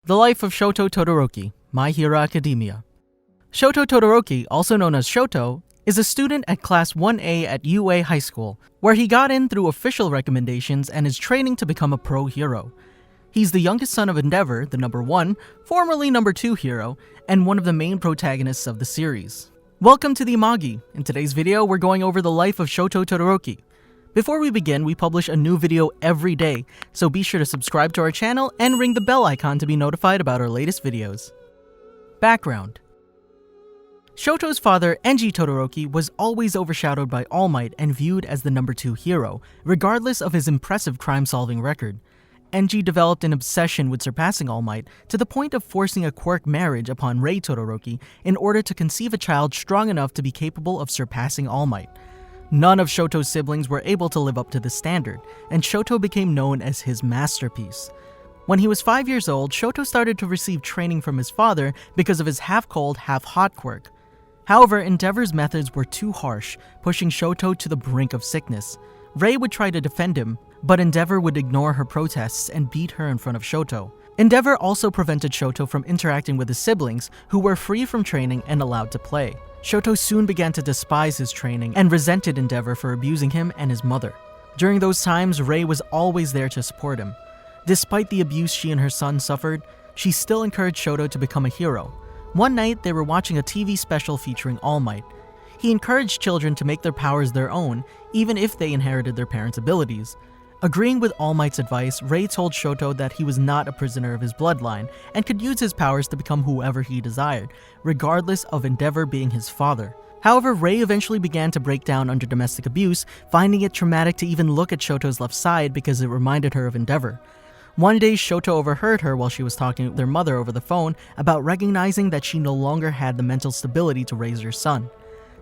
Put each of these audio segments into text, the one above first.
The Life of Shoto Todoroki, My Hero Academia. Shoto Todoroki, also known as Shoto, is a student at Class 1A at UA High School, where he got in through official recommendations and is training to become a pro hero. He's the youngest son of Endeavor, the number 1, formerly number 2 hero, and one of the main protagonists of the series. Welcome to the Amagi. In today's video, we're going over the life of Shoto Todoroki. Before we begin, we publish a new video every day, so be sure to subscribe to our channel and ring the bell icon to be notified about our latest videos. Background. Shoto's father, Enji Todoroki, was always overshadowed by All Might and viewed as the number 2 hero, regardless of his impressive crime-solving record. Enji developed an obsession with surpassing All Might to the point of forcing a quirk marriage upon Rei Todoroki in order to conceive a child strong enough to be capable of surpassing All Might. None of Shoto's siblings were able to live up to this standard, and Shoto became known as his masterpiece. When he was 5 years old, Shoto started to receive training from his father because of his half-cold, half-hot quirk. However, Endeavor's methods were too harsh, pushing Shoto to the brink of sickness. Rei would try to defend him, but Endeavor would ignore her protests and beat her in front of Shoto. Endeavor also prevented Shoto from interacting with his siblings, who were free from training and allowed to play. Shoto soon began to despise his training and resented Endeavor for abusing him and his mother. During those times, Rei was always there to support him. Despite the abuse she and her son suffered, she still encouraged Shoto to become a hero. One night, they were watching a TV special featuring All Might. He encouraged children to make their powers their own, even if they inherited their parents' abilities. Agreeing with All Might's advice, Rei told Shoto that he was not a prisoner of his bloodline and could use his powers to become whoever he desired, regardless of Endeavor being his father. However, Rei eventually began to break down under domestic abuse, finding it traumatic to even look at Shoto's left side because it reminded her of Endeavor. One day, Shoto overheard her while she was talking with their mother over the phone about recognizing that she no longer had the mental stability to raise her son.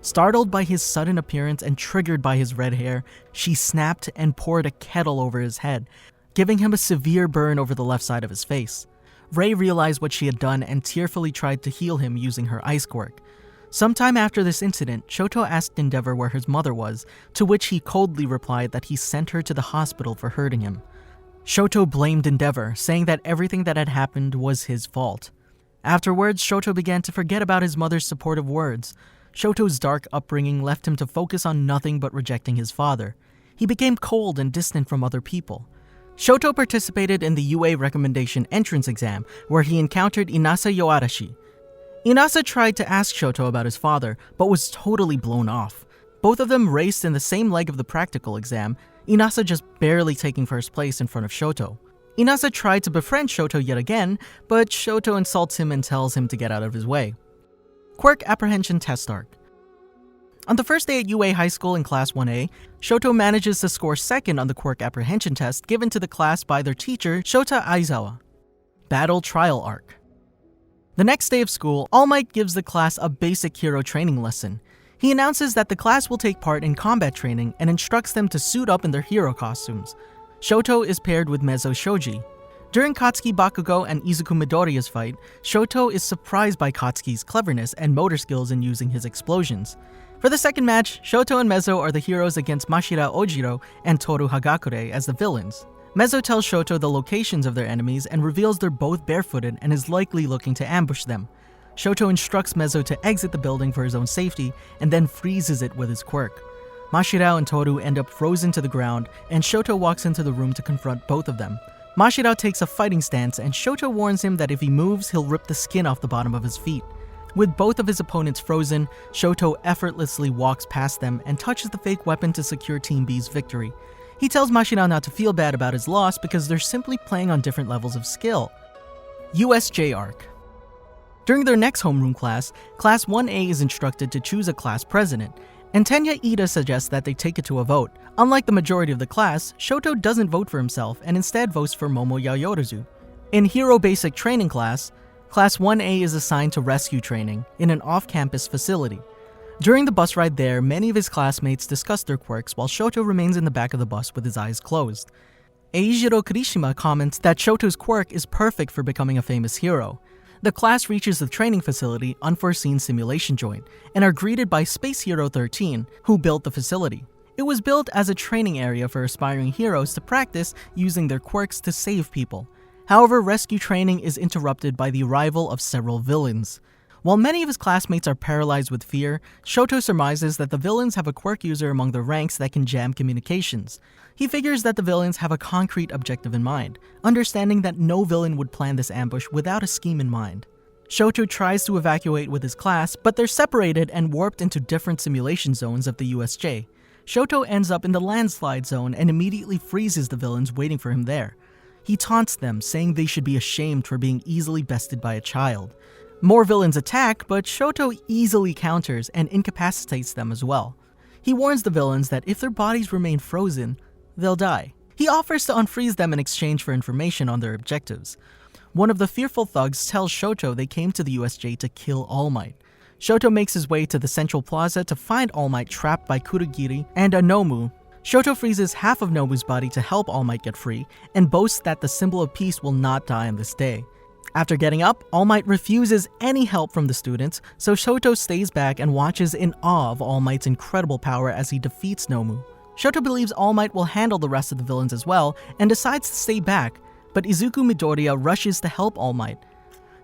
Startled by his sudden appearance and triggered by his red hair, she snapped and poured a kettle over his head, giving him a severe burn over the left side of his face. Rei realized what she had done and tearfully tried to heal him using her ice quirk. Sometime after this incident, Shoto asked Endeavor where his mother was, to which he coldly replied that he sent her to the hospital for hurting him. Shoto blamed Endeavor, saying that everything that had happened was his fault. Afterwards, Shoto began to forget about his mother's supportive words. Shoto's dark upbringing left him to focus on nothing but rejecting his father. He became cold and distant from other people. Shoto participated in the UA recommendation entrance exam, where he encountered Inasa Yoarashi. Inasa tried to ask Shoto about his father, but was totally blown off. Both of them raced in the same leg of the practical exam, Inasa just barely taking first place in front of Shoto. Inasa tried to befriend Shoto yet again, but Shoto insults him and tells him to get out of his way. Quirk Apprehension Test Arc. On the first day at UA High School in Class 1A, Shoto manages to score second on the Quirk Apprehension test given to the class by their teacher, Shota Aizawa. Battle Trial Arc. The next day of school, All Might gives the class a basic hero training lesson. He announces that the class will take part in combat training and instructs them to suit up in their hero costumes. Shoto is paired with Mezo Shoji. During Katsuki Bakugo and Izuku Midoriya's fight, Shoto is surprised by Katsuki's cleverness and motor skills in using his explosions. For the second match, Shoto and Mezo are the heroes against Mashira Ojiro and Toru Hagakure as the villains. Mezo tells Shoto the locations of their enemies and reveals they're both barefooted and is likely looking to ambush them. Shoto instructs Mezo to exit the building for his own safety and then freezes it with his quirk. Mashirao and Toru end up frozen to the ground, and Shoto walks into the room to confront both of them. Mashirao takes a fighting stance, and Shoto warns him that if he moves, he'll rip the skin off the bottom of his feet. With both of his opponents frozen, Shoto effortlessly walks past them and touches the fake weapon to secure Team B's victory. He tells Mashirao not to feel bad about his loss because they're simply playing on different levels of skill. USJ Arc. During their next homeroom class, Class 1A is instructed to choose a class president, and Tenya Ida suggests that they take it to a vote. Unlike the majority of the class, Shoto doesn't vote for himself and instead votes for Momo Yaoyorozu. In Hero Basic Training Class, Class 1A is assigned to rescue training in an off-campus facility. During the bus ride there, many of his classmates discuss their quirks while Shoto remains in the back of the bus with his eyes closed. Eijiro Kirishima comments that Shoto's quirk is perfect for becoming a famous hero. The class reaches the training facility, Unforeseen Simulation Joint, and are greeted by Space Hero 13, who built the facility. It was built as a training area for aspiring heroes to practice using their quirks to save people. However, rescue training is interrupted by the arrival of several villains. While many of his classmates are paralyzed with fear, Shoto surmises that the villains have a quirk user among their ranks that can jam communications. He figures that the villains have a concrete objective in mind, understanding that no villain would plan this ambush without a scheme in mind. Shoto tries to evacuate with his class, but they're separated and warped into different simulation zones of the USJ. Shoto ends up in the landslide zone and immediately freezes the villains waiting for him there. He taunts them, saying they should be ashamed for being easily bested by a child. More villains attack, but Shoto easily counters and incapacitates them as well. He warns the villains that if their bodies remain frozen, they'll die. He offers to unfreeze them in exchange for information on their objectives. One of the fearful thugs tells Shoto they came to the USJ to kill All Might. Shoto makes his way to the central plaza to find All Might trapped by Kurogiri and a Nomu. Shoto freezes half of Nomu's body to help All Might get free, and boasts that the symbol of peace will not die on this day. After getting up, All Might refuses any help from the students, so Shoto stays back and watches in awe of All Might's incredible power as he defeats Nomu. Shoto believes All Might will handle the rest of the villains as well, and decides to stay back, but Izuku Midoriya rushes to help All Might.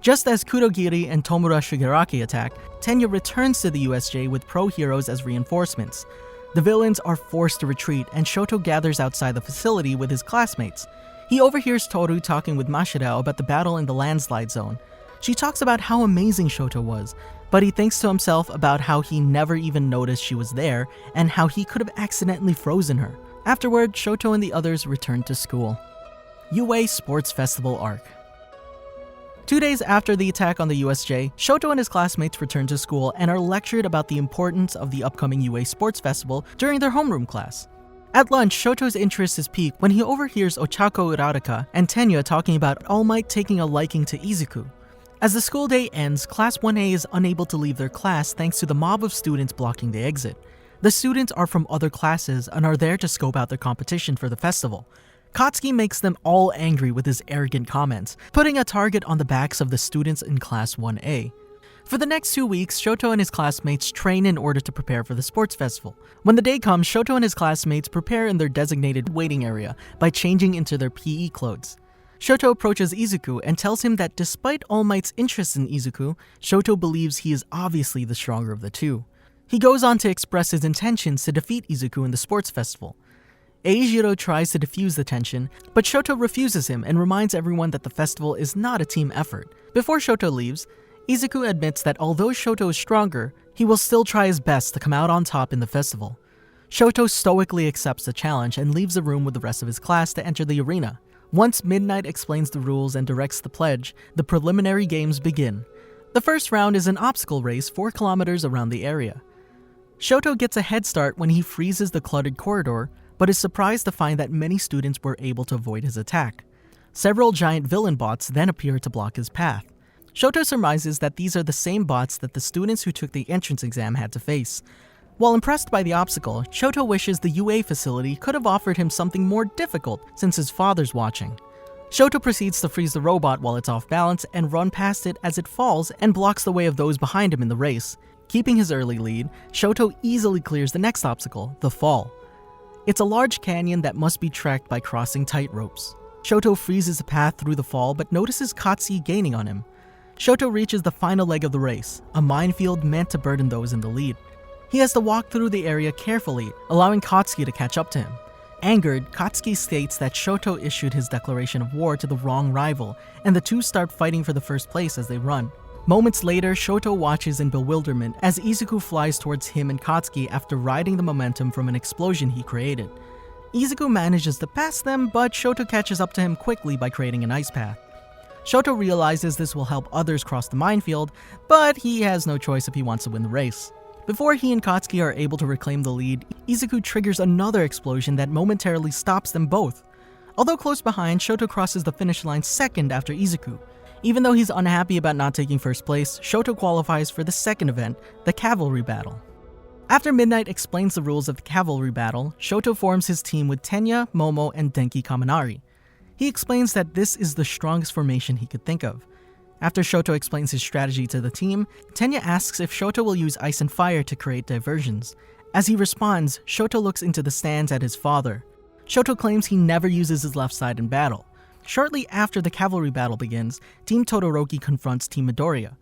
Just as Kurogiri and Tomura Shigaraki attack, Tenya returns to the USJ with pro-heroes as reinforcements. The villains are forced to retreat, and Shoto gathers outside the facility with his classmates. He overhears Toru talking with Mashirao about the battle in the landslide zone. She talks about how amazing Shoto was, but he thinks to himself about how he never even noticed she was there and how he could have accidentally frozen her. Afterward, Shoto and the others return to school. UA Sports Festival Arc. 2 days after the attack on the USJ, Shoto and his classmates return to school and are lectured about the importance of the upcoming UA Sports Festival during their homeroom class. At lunch, Shoto's interest is piqued when he overhears Ochako Uraraka and Tenya talking about All Might taking a liking to Izuku. As the school day ends, Class 1A is unable to leave their class thanks to the mob of students blocking the exit. The students are from other classes and are there to scope out their competition for the festival. Katsuki makes them all angry with his arrogant comments, putting a target on the backs of the students in Class 1A. For the next 2 weeks, Shoto and his classmates train in order to prepare for the sports festival. When the day comes, Shoto and his classmates prepare in their designated waiting area by changing into their PE clothes. Shoto approaches Izuku and tells him that despite All Might's interest in Izuku, Shoto believes he is obviously the stronger of the two. He goes on to express his intentions to defeat Izuku in the sports festival. Eijiro tries to defuse the tension, but Shoto refuses him and reminds everyone that the festival is not a team effort. Before Shoto leaves, Izuku admits that although Shoto is stronger, he will still try his best to come out on top in the festival. Shoto stoically accepts the challenge and leaves the room with the rest of his class to enter the arena. Once Midnight explains the rules and directs the pledge, the preliminary games begin. The first round is an obstacle race 4 kilometers around the area. Shoto gets a head start when he freezes the cluttered corridor, but is surprised to find that many students were able to avoid his attack. Several giant villain bots then appear to block his path. Shoto surmises that these are the same bots that the students who took the entrance exam had to face. While impressed by the obstacle, Shoto wishes the UA facility could have offered him something more difficult since his father's watching. Shoto proceeds to freeze the robot while it's off balance and run past it as it falls and blocks the way of those behind him in the race. Keeping his early lead, Shoto easily clears the next obstacle, the fall. It's a large canyon that must be tracked by crossing tight ropes. Shoto freezes a path through the fall but notices Katsuki gaining on him. Shoto reaches the final leg of the race, a minefield meant to burden those in the lead. He has to walk through the area carefully, allowing Katsuki to catch up to him. Angered, Katsuki states that Shoto issued his declaration of war to the wrong rival, and the two start fighting for the first place as they run. Moments later, Shoto watches in bewilderment as Izuku flies towards him and Katsuki after riding the momentum from an explosion he created. Izuku manages to pass them, but Shoto catches up to him quickly by creating an ice path. Shoto realizes this will help others cross the minefield, but he has no choice if he wants to win the race. Before he and Katsuki are able to reclaim the lead, Izuku triggers another explosion that momentarily stops them both. Although close behind, Shoto crosses the finish line second after Izuku. Even though he's unhappy about not taking first place, Shoto qualifies for the second event, the cavalry battle. After Midnight explains the rules of the cavalry battle, Shoto forms his team with Tenya, Momo, and Denki Kaminari. He explains that this is the strongest formation he could think of. After Shoto explains his strategy to the team, Tenya asks if Shoto will use ice and fire to create diversions. As he responds, Shoto looks into the stands at his father. Shoto claims he never uses his left side in battle. Shortly after the cavalry battle begins, Team Todoroki confronts Team Midoriya.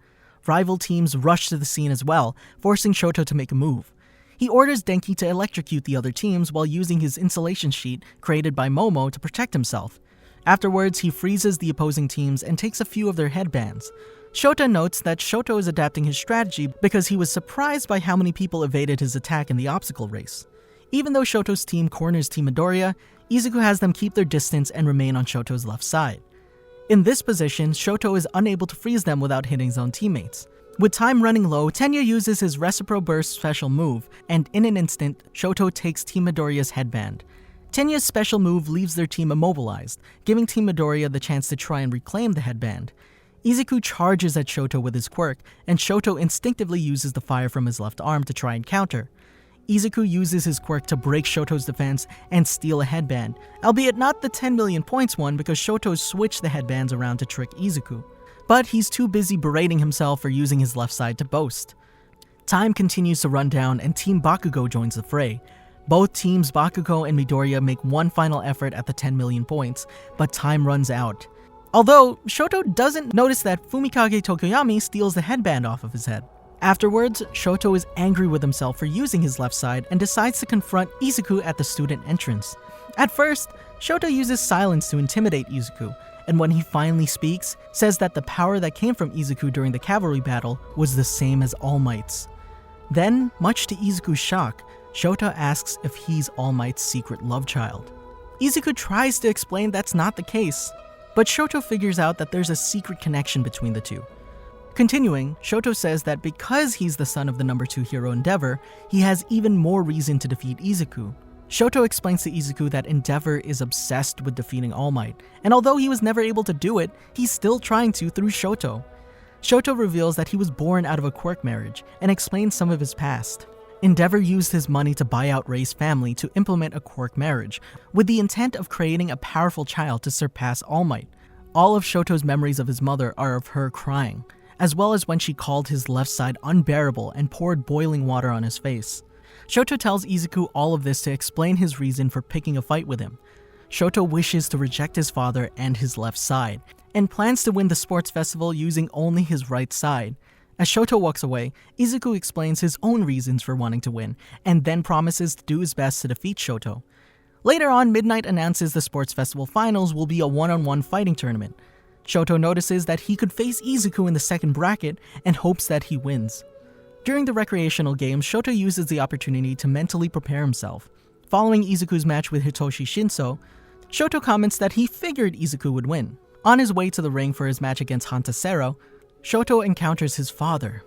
Rival teams rush to the scene as well, forcing Shoto to make a move. He orders Denki to electrocute the other teams while using his insulation sheet created by Momo to protect himself. Afterwards, he freezes the opposing teams and takes a few of their headbands. Shota notes that Shoto is adapting his strategy because he was surprised by how many people evaded his attack in the obstacle race. Even though Shoto's team corners Team Midoriya, Izuku has them keep their distance and remain on Shoto's left side. In this position, Shoto is unable to freeze them without hitting his own teammates. With time running low, Tenya uses his Recipro Burst special move, and in an instant, Shoto takes Team Midoriya's headband. Tenya's special move leaves their team immobilized, giving Team Midoriya the chance to try and reclaim the headband. Izuku charges at Shoto with his quirk, and Shoto instinctively uses the fire from his left arm to try and counter. Izuku uses his quirk to break Shoto's defense and steal a headband, albeit not the 10 million points one because Shoto switched the headbands around to trick Izuku. But he's too busy berating himself for using his left side to boast. Time continues to run down and Team Bakugo joins the fray. Both teams Bakugo and Midoriya make one final effort at the 10 million points, but time runs out. Although, Shoto doesn't notice that Fumikage Tokoyami steals the headband off of his head. Afterwards, Shoto is angry with himself for using his left side and decides to confront Izuku at the student entrance. At first, Shoto uses silence to intimidate Izuku, and when he finally speaks, says that the power that came from Izuku during the cavalry battle was the same as All Might's. Then, much to Izuku's shock, Shoto asks if he's All Might's secret love child. Izuku tries to explain that's not the case, but Shoto figures out that there's a secret connection between the two. Continuing, Shoto says that because he's the son of the number 2 hero Endeavor, he has even more reason to defeat Izuku. Shoto explains to Izuku that Endeavor is obsessed with defeating All Might, and although he was never able to do it, he's still trying to through Shoto. Shoto reveals that he was born out of a quirk marriage, and explains some of his past. Endeavor used his money to buy out Rei's family to implement a quirk marriage, with the intent of creating a powerful child to surpass All Might. All of Shoto's memories of his mother are of her crying, as well as when she called his left side unbearable and poured boiling water on his face. Shoto tells Izuku all of this to explain his reason for picking a fight with him. Shoto wishes to reject his father and his left side, and plans to win the sports festival using only his right side. As Shoto walks away, Izuku explains his own reasons for wanting to win, and then promises to do his best to defeat Shoto. Later on, Midnight announces the sports festival finals will be a one-on-one fighting tournament. Shoto notices that he could face Izuku in the second bracket and hopes that he wins. During the recreational games, Shoto uses the opportunity to mentally prepare himself. Following Izuku's match with Hitoshi Shinso, Shoto comments that he figured Izuku would win. On his way to the ring for his match against Hantasero, Shoto encounters his father.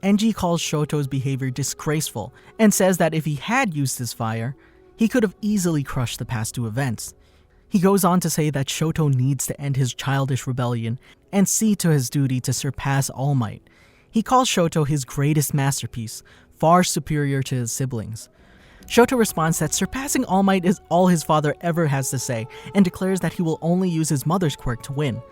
Enji calls Shoto's behavior disgraceful and says that if he had used his fire, he could have easily crushed the past two events. He goes on to say that Shoto needs to end his childish rebellion and see to his duty to surpass All Might. He calls Shoto his greatest masterpiece, far superior to his siblings. Shoto responds that surpassing All Might is all his father ever has to say, and declares that he will only use his mother's quirk to win.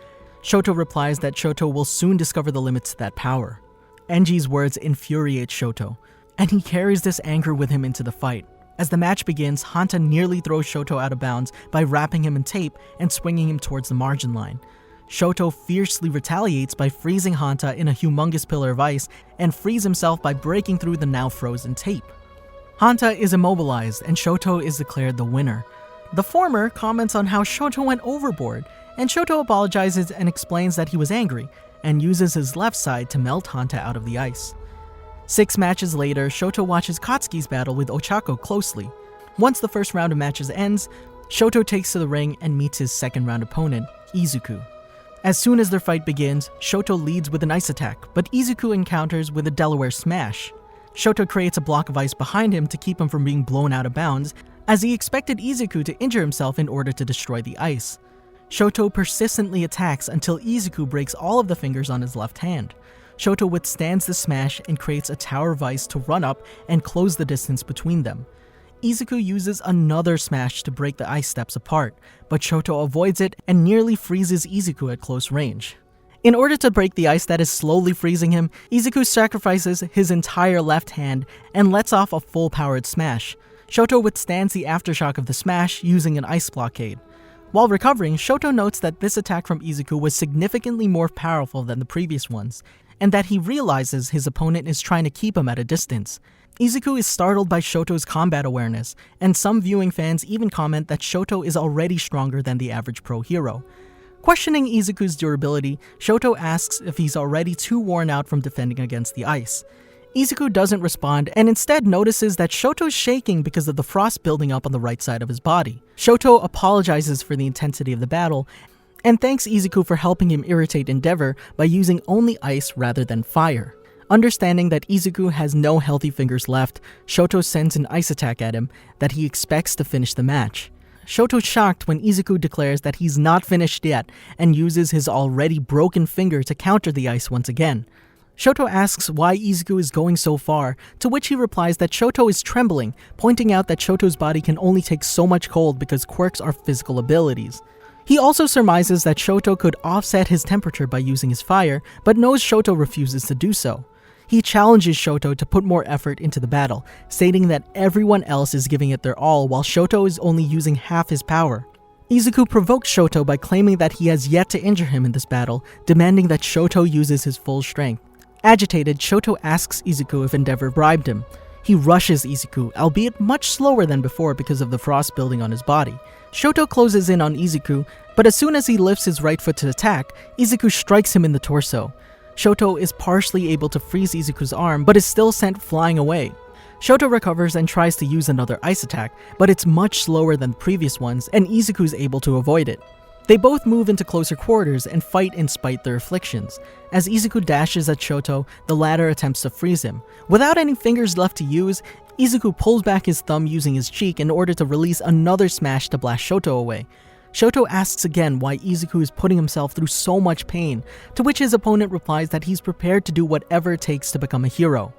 Shoto replies that Shoto will soon discover the limits to that power. Enji's words infuriate Shoto, and he carries this anger with him into the fight. As the match begins, Hanta nearly throws Shoto out of bounds by wrapping him in tape and swinging him towards the margin line. Shoto fiercely retaliates by freezing Hanta in a humongous pillar of ice and frees himself by breaking through the now frozen tape. Hanta is immobilized and Shoto is declared the winner. The former comments on how Shoto went overboard, and Shoto apologizes and explains that he was angry and uses his left side to melt Hanta out of the ice. 6 matches later, Shoto watches Katsuki's battle with Ochako closely. Once the first round of matches ends, Shoto takes to the ring and meets his second round opponent, Izuku. As soon as their fight begins, Shoto leads with an ice attack, but Izuku encounters with a Delaware Smash. Shoto creates a block of ice behind him to keep him from being blown out of bounds, as he expected Izuku to injure himself in order to destroy the ice. Shoto persistently attacks until Izuku breaks all of the fingers on his left hand. Shoto withstands the smash and creates a tower of ice to run up and close the distance between them. Izuku uses another smash to break the ice steps apart, but Shoto avoids it and nearly freezes Izuku at close range. In order to break the ice that is slowly freezing him, Izuku sacrifices his entire left hand and lets off a full-powered smash. Shoto withstands the aftershock of the smash using an ice blockade. While recovering, Shoto notes that this attack from Izuku was significantly more powerful than the previous ones, and that he realizes his opponent is trying to keep him at a distance. Izuku is startled by Shoto's combat awareness, and some viewing fans even comment that Shoto is already stronger than the average pro hero. Questioning Izuku's durability, Shoto asks if he's already too worn out from defending against the ice. Izuku doesn't respond and instead notices that Shoto's shaking because of the frost building up on the right side of his body. Shoto apologizes for the intensity of the battle and thanks Izuku for helping him irritate Endeavor by using only ice rather than fire. Understanding that Izuku has no healthy fingers left, Shoto sends an ice attack at him that he expects to finish the match. Shoto's shocked when Izuku declares that he's not finished yet and uses his already broken finger to counter the ice once again. Shoto asks why Izuku is going so far, to which he replies that Shoto is trembling, pointing out that Shoto's body can only take so much cold because quirks are physical abilities. He also surmises that Shoto could offset his temperature by using his fire, but knows Shoto refuses to do so. He challenges Shoto to put more effort into the battle, stating that everyone else is giving it their all while Shoto is only using half his power. Izuku provokes Shoto by claiming that he has yet to injure him in this battle, demanding that Shoto uses his full strength. Agitated, Shoto asks Izuku if Endeavor bribed him. He rushes Izuku, albeit much slower than before because of the frost building on his body. Shoto closes in on Izuku, but as soon as he lifts his right foot to attack, Izuku strikes him in the torso. Shoto is partially able to freeze Izuku's arm, but is still sent flying away. Shoto recovers and tries to use another ice attack, but it's much slower than the previous ones, and Izuku is able to avoid it. They both move into closer quarters and fight in spite their afflictions. As Izuku dashes at Shoto, the latter attempts to freeze him. Without any fingers left to use, Izuku pulls back his thumb using his cheek in order to release another smash to blast Shoto away. Shoto asks again why Izuku is putting himself through so much pain, to which his opponent replies that he's prepared to do whatever it takes to become a hero.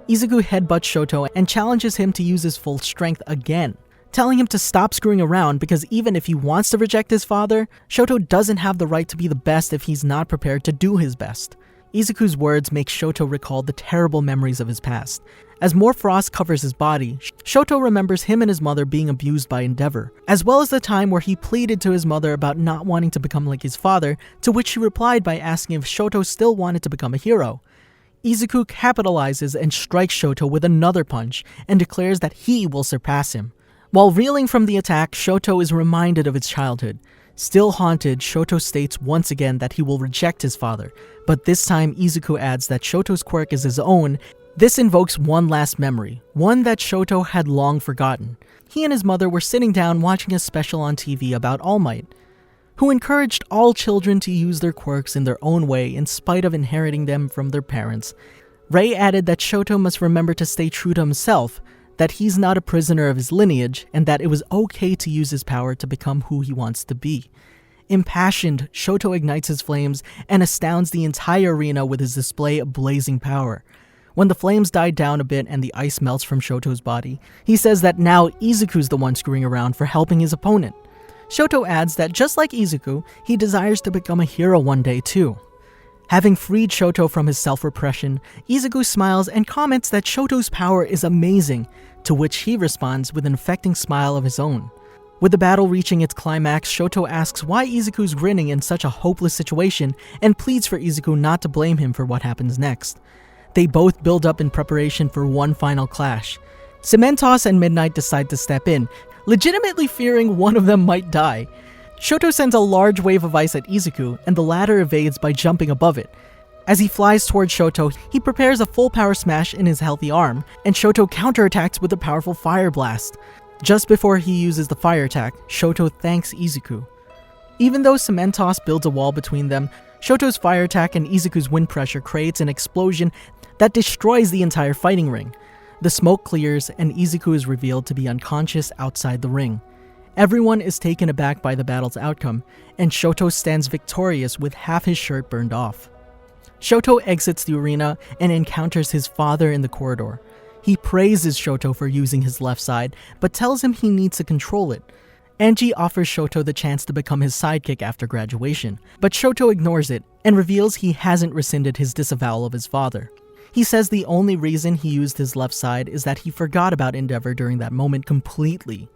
Izuku headbutts Shoto and challenges him to use his full strength again, telling him to stop screwing around because even if he wants to reject his father, Shoto doesn't have the right to be the best if he's not prepared to do his best. Izuku's words make Shoto recall the terrible memories of his past. As more frost covers his body, Shoto remembers him and his mother being abused by Endeavor, as well as the time where he pleaded to his mother about not wanting to become like his father, to which she replied by asking if Shoto still wanted to become a hero. Izuku capitalizes and strikes Shoto with another punch and declares that he will surpass him. While reeling from the attack, Shoto is reminded of his childhood. Still haunted, Shoto states once again that he will reject his father, but this time Izuku adds that Shoto's quirk is his own. This invokes one last memory, one that Shoto had long forgotten. He and his mother were sitting down watching a special on TV about All Might, who encouraged all children to use their quirks in their own way in spite of inheriting them from their parents. Rei added that Shoto must remember to stay true to himself, that he's not a prisoner of his lineage, and that it was okay to use his power to become who he wants to be. Impassioned, Shoto ignites his flames and astounds the entire arena with his display of blazing power. When the flames die down a bit and the ice melts from Shoto's body, he says that now Izuku's the one screwing around for helping his opponent. Shoto adds that just like Izuku, he desires to become a hero one day too. Having freed Shoto from his self-repression, Izuku smiles and comments that Shoto's power is amazing, to which he responds with an affecting smile of his own. With the battle reaching its climax, Shoto asks why Izuku's grinning in such a hopeless situation and pleads for Izuku not to blame him for what happens next. They both build up in preparation for one final clash. Cementoss and Midnight decide to step in, legitimately fearing one of them might die. Shoto sends a large wave of ice at Izuku, and the latter evades by jumping above it. As he flies towards Shoto, he prepares a full power smash in his healthy arm, and Shoto counterattacks with a powerful fire blast. Just before he uses the fire attack, Shoto thanks Izuku. Even though Cementoss builds a wall between them, Shoto's fire attack and Izuku's wind pressure creates an explosion that destroys the entire fighting ring. The smoke clears, and Izuku is revealed to be unconscious outside the ring. Everyone is taken aback by the battle's outcome, and Shoto stands victorious with half his shirt burned off. Shoto exits the arena and encounters his father in the corridor. He praises Shoto for using his left side, but tells him he needs to control it. Angie offers Shoto the chance to become his sidekick after graduation, but Shoto ignores it and reveals he hasn't rescinded his disavowal of his father. He says the only reason he used his left side is that he forgot about Endeavor during that moment completely.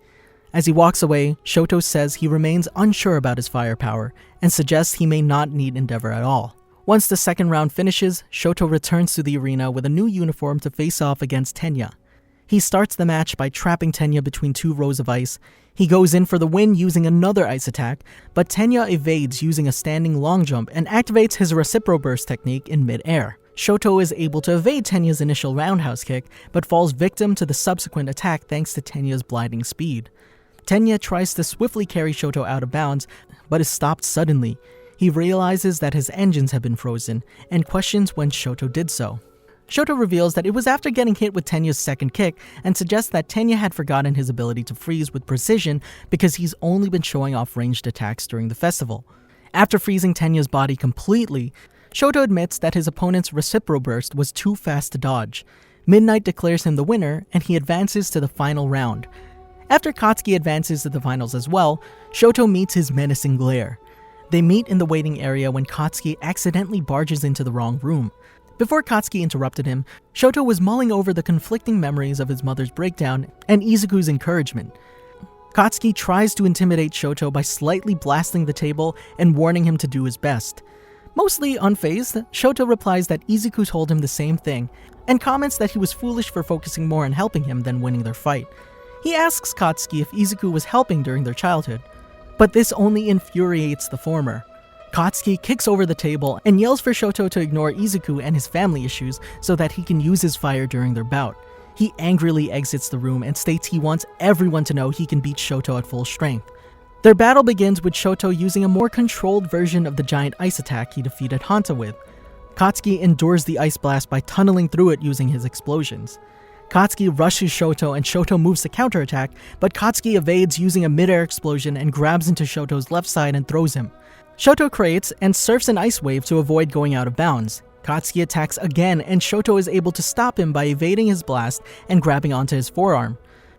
As he walks away, Shoto says he remains unsure about his firepower and suggests he may not need Endeavor at all. Once the second round finishes, Shoto returns to the arena with a new uniform to face off against Tenya. He starts the match by trapping Tenya between two rows of ice. He goes in for the win using another ice attack, but Tenya evades using a standing long jump and activates his Recipro Burst technique in mid-air. Shoto is able to evade Tenya's initial roundhouse kick, but falls victim to the subsequent attack thanks to Tenya's blinding speed. Tenya tries to swiftly carry Shoto out of bounds, but is stopped suddenly. He realizes that his engines have been frozen, and questions when Shoto did so. Shoto reveals that it was after getting hit with Tenya's second kick and suggests that Tenya had forgotten his ability to freeze with precision because he's only been showing off ranged attacks during the festival. After freezing Tenya's body completely, Shoto admits that his opponent's Recipro Burst was too fast to dodge. Midnight declares him the winner, and he advances to the final round. After Katsuki advances to the finals as well, Shoto meets his menacing glare. They meet in the waiting area when Katsuki accidentally barges into the wrong room. Before Katsuki interrupted him, Shoto was mulling over the conflicting memories of his mother's breakdown and Izuku's encouragement. Katsuki tries to intimidate Shoto by slightly blasting the table and warning him to do his best. Mostly unfazed, Shoto replies that Izuku told him the same thing, and comments that he was foolish for focusing more on helping him than winning their fight. He asks Katsuki if Izuku was helping during their childhood, but this only infuriates the former. Katsuki kicks over the table and yells for Shoto to ignore Izuku and his family issues so that he can use his fire during their bout. He angrily exits the room and states he wants everyone to know he can beat Shoto at full strength. Their battle begins with Shoto using a more controlled version of the giant ice attack he defeated Hanta with. Katsuki endures the ice blast by tunneling through it using his explosions. Katsuki rushes Shoto and Shoto moves to counterattack, but Katsuki evades using a mid-air explosion and grabs into Shoto's left side and throws him. Shoto creates and surfs an ice wave to avoid going out of bounds. Katsuki attacks again and Shoto is able to stop him by evading his blast and grabbing onto his forearm.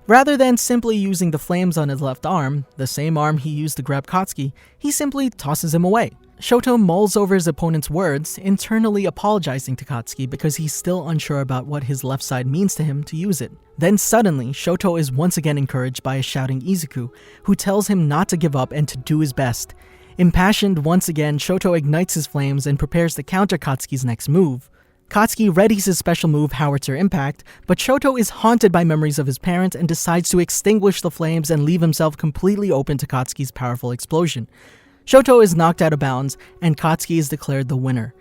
Rather than simply using the flames on his left arm, the same arm he used to grab Katsuki, he simply tosses him away. Shoto mulls over his opponent's words, internally apologizing to Katsuki because he's still unsure about what his left side means to him to use it. Then suddenly, Shoto is once again encouraged by a shouting Izuku, who tells him not to give up and to do his best. Impassioned once again, Shoto ignites his flames and prepares to counter Katsuki's next move. Katsuki readies his special move, Howitzer Impact, but Shoto is haunted by memories of his parents and decides to extinguish the flames and leave himself completely open to Katsuki's powerful explosion. Shoto is knocked out of bounds, and Katsuki is declared the winner.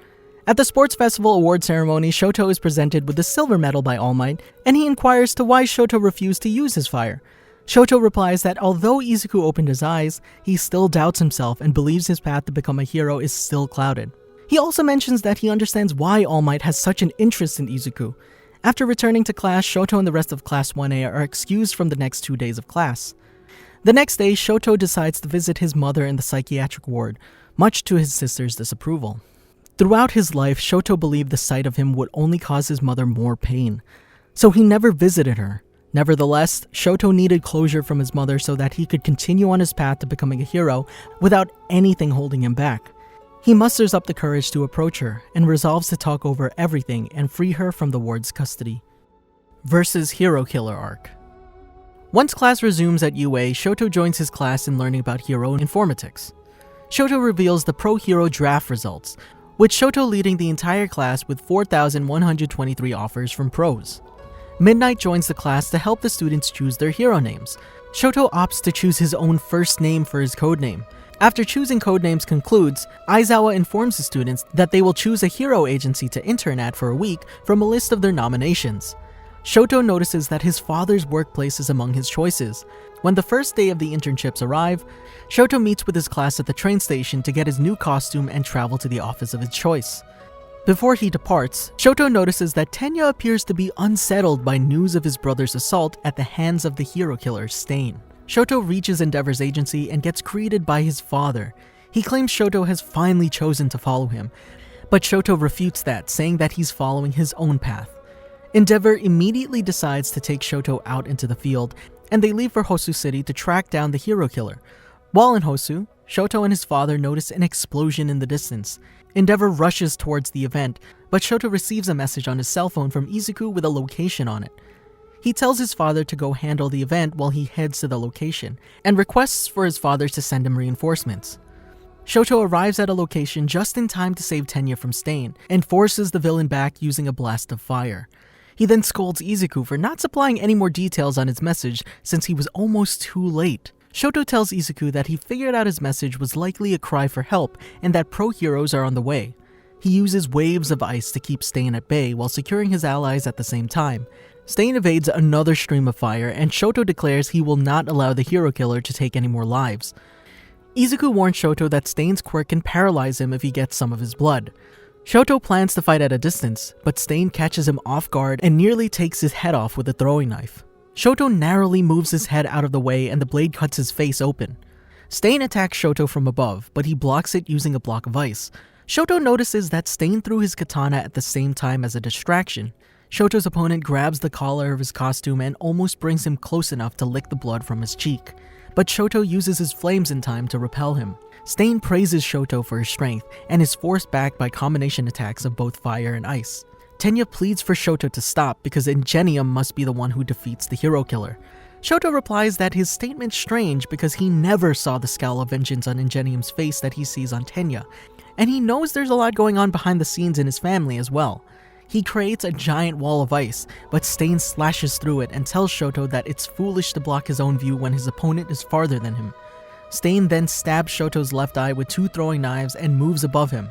At the Sports Festival award ceremony, Shoto is presented with the silver medal by All Might, and he inquires to why Shoto refused to use his fire. Shoto replies that although Izuku opened his eyes, he still doubts himself and believes his path to become a hero is still clouded. He also mentions that he understands why All Might has such an interest in Izuku. After returning to class, Shoto and the rest of Class 1A are excused from the next 2 days of class. The next day, Shoto decides to visit his mother in the psychiatric ward, much to his sister's disapproval. Throughout his life, Shoto believed the sight of him would only cause his mother more pain, so he never visited her. Nevertheless, Shoto needed closure from his mother so that he could continue on his path to becoming a hero without anything holding him back. He musters up the courage to approach her and resolves to talk over everything and free her from the ward's custody. Versus Hero Killer Arc. Once class resumes at UA, Shoto joins his class in learning about hero informatics. Shoto reveals the Pro Hero draft results, with Shoto leading the entire class with 4,123 offers from pros. Midnight joins the class to help the students choose their hero names. Shoto opts to choose his own first name for his codename. After choosing codenames concludes, Aizawa informs the students that they will choose a hero agency to intern at for a week from a list of their nominations. Shoto notices that his father's workplace is among his choices. When the first day of the internships arrive, Shoto meets with his class at the train station to get his new costume and travel to the office of his choice. Before he departs, Shoto notices that Tenya appears to be unsettled by news of his brother's assault at the hands of the hero killer, Stain. Shoto reaches Endeavor's agency and gets greeted by his father. He claims Shoto has finally chosen to follow him, but Shoto refutes that, saying that he's following his own path. Endeavor immediately decides to take Shoto out into the field, and they leave for Hosu City to track down the hero killer. While in Hosu, Shoto and his father notice an explosion in the distance. Endeavor rushes towards the event, but Shoto receives a message on his cell phone from Izuku with a location on it. He tells his father to go handle the event while he heads to the location, and requests for his father to send him reinforcements. Shoto arrives at a location just in time to save Tenya from Stain, and forces the villain back using a blast of fire. He then scolds Izuku for not supplying any more details on his message since he was almost too late. Shoto tells Izuku that he figured out his message was likely a cry for help and that pro-heroes are on the way. He uses waves of ice to keep Stain at bay while securing his allies at the same time. Stain evades another stream of fire, and Shoto declares he will not allow the hero killer to take any more lives. Izuku warns Shoto that Stain's quirk can paralyze him if he gets some of his blood. Shoto plans to fight at a distance, but Stain catches him off guard and nearly takes his head off with a throwing knife. Shoto narrowly moves his head out of the way and the blade cuts his face open. Stain attacks Shoto from above, but he blocks it using a block of ice. Shoto notices that Stain threw his katana at the same time as a distraction. Shoto's opponent grabs the collar of his costume and almost brings him close enough to lick the blood from his cheek. But Shoto uses his flames in time to repel him. Stain praises Shoto for his strength and is forced back by combination attacks of both fire and ice. Tenya pleads for Shoto to stop because Ingenium must be the one who defeats the hero killer. Shoto replies that his statement's strange because he never saw the scowl of vengeance on Ingenium's face that he sees on Tenya, and he knows there's a lot going on behind the scenes in his family as well. He creates a giant wall of ice, but Stain slashes through it and tells Shoto that it's foolish to block his own view when his opponent is farther than him. Stain then stabs Shoto's left eye with 2 throwing knives and moves above him.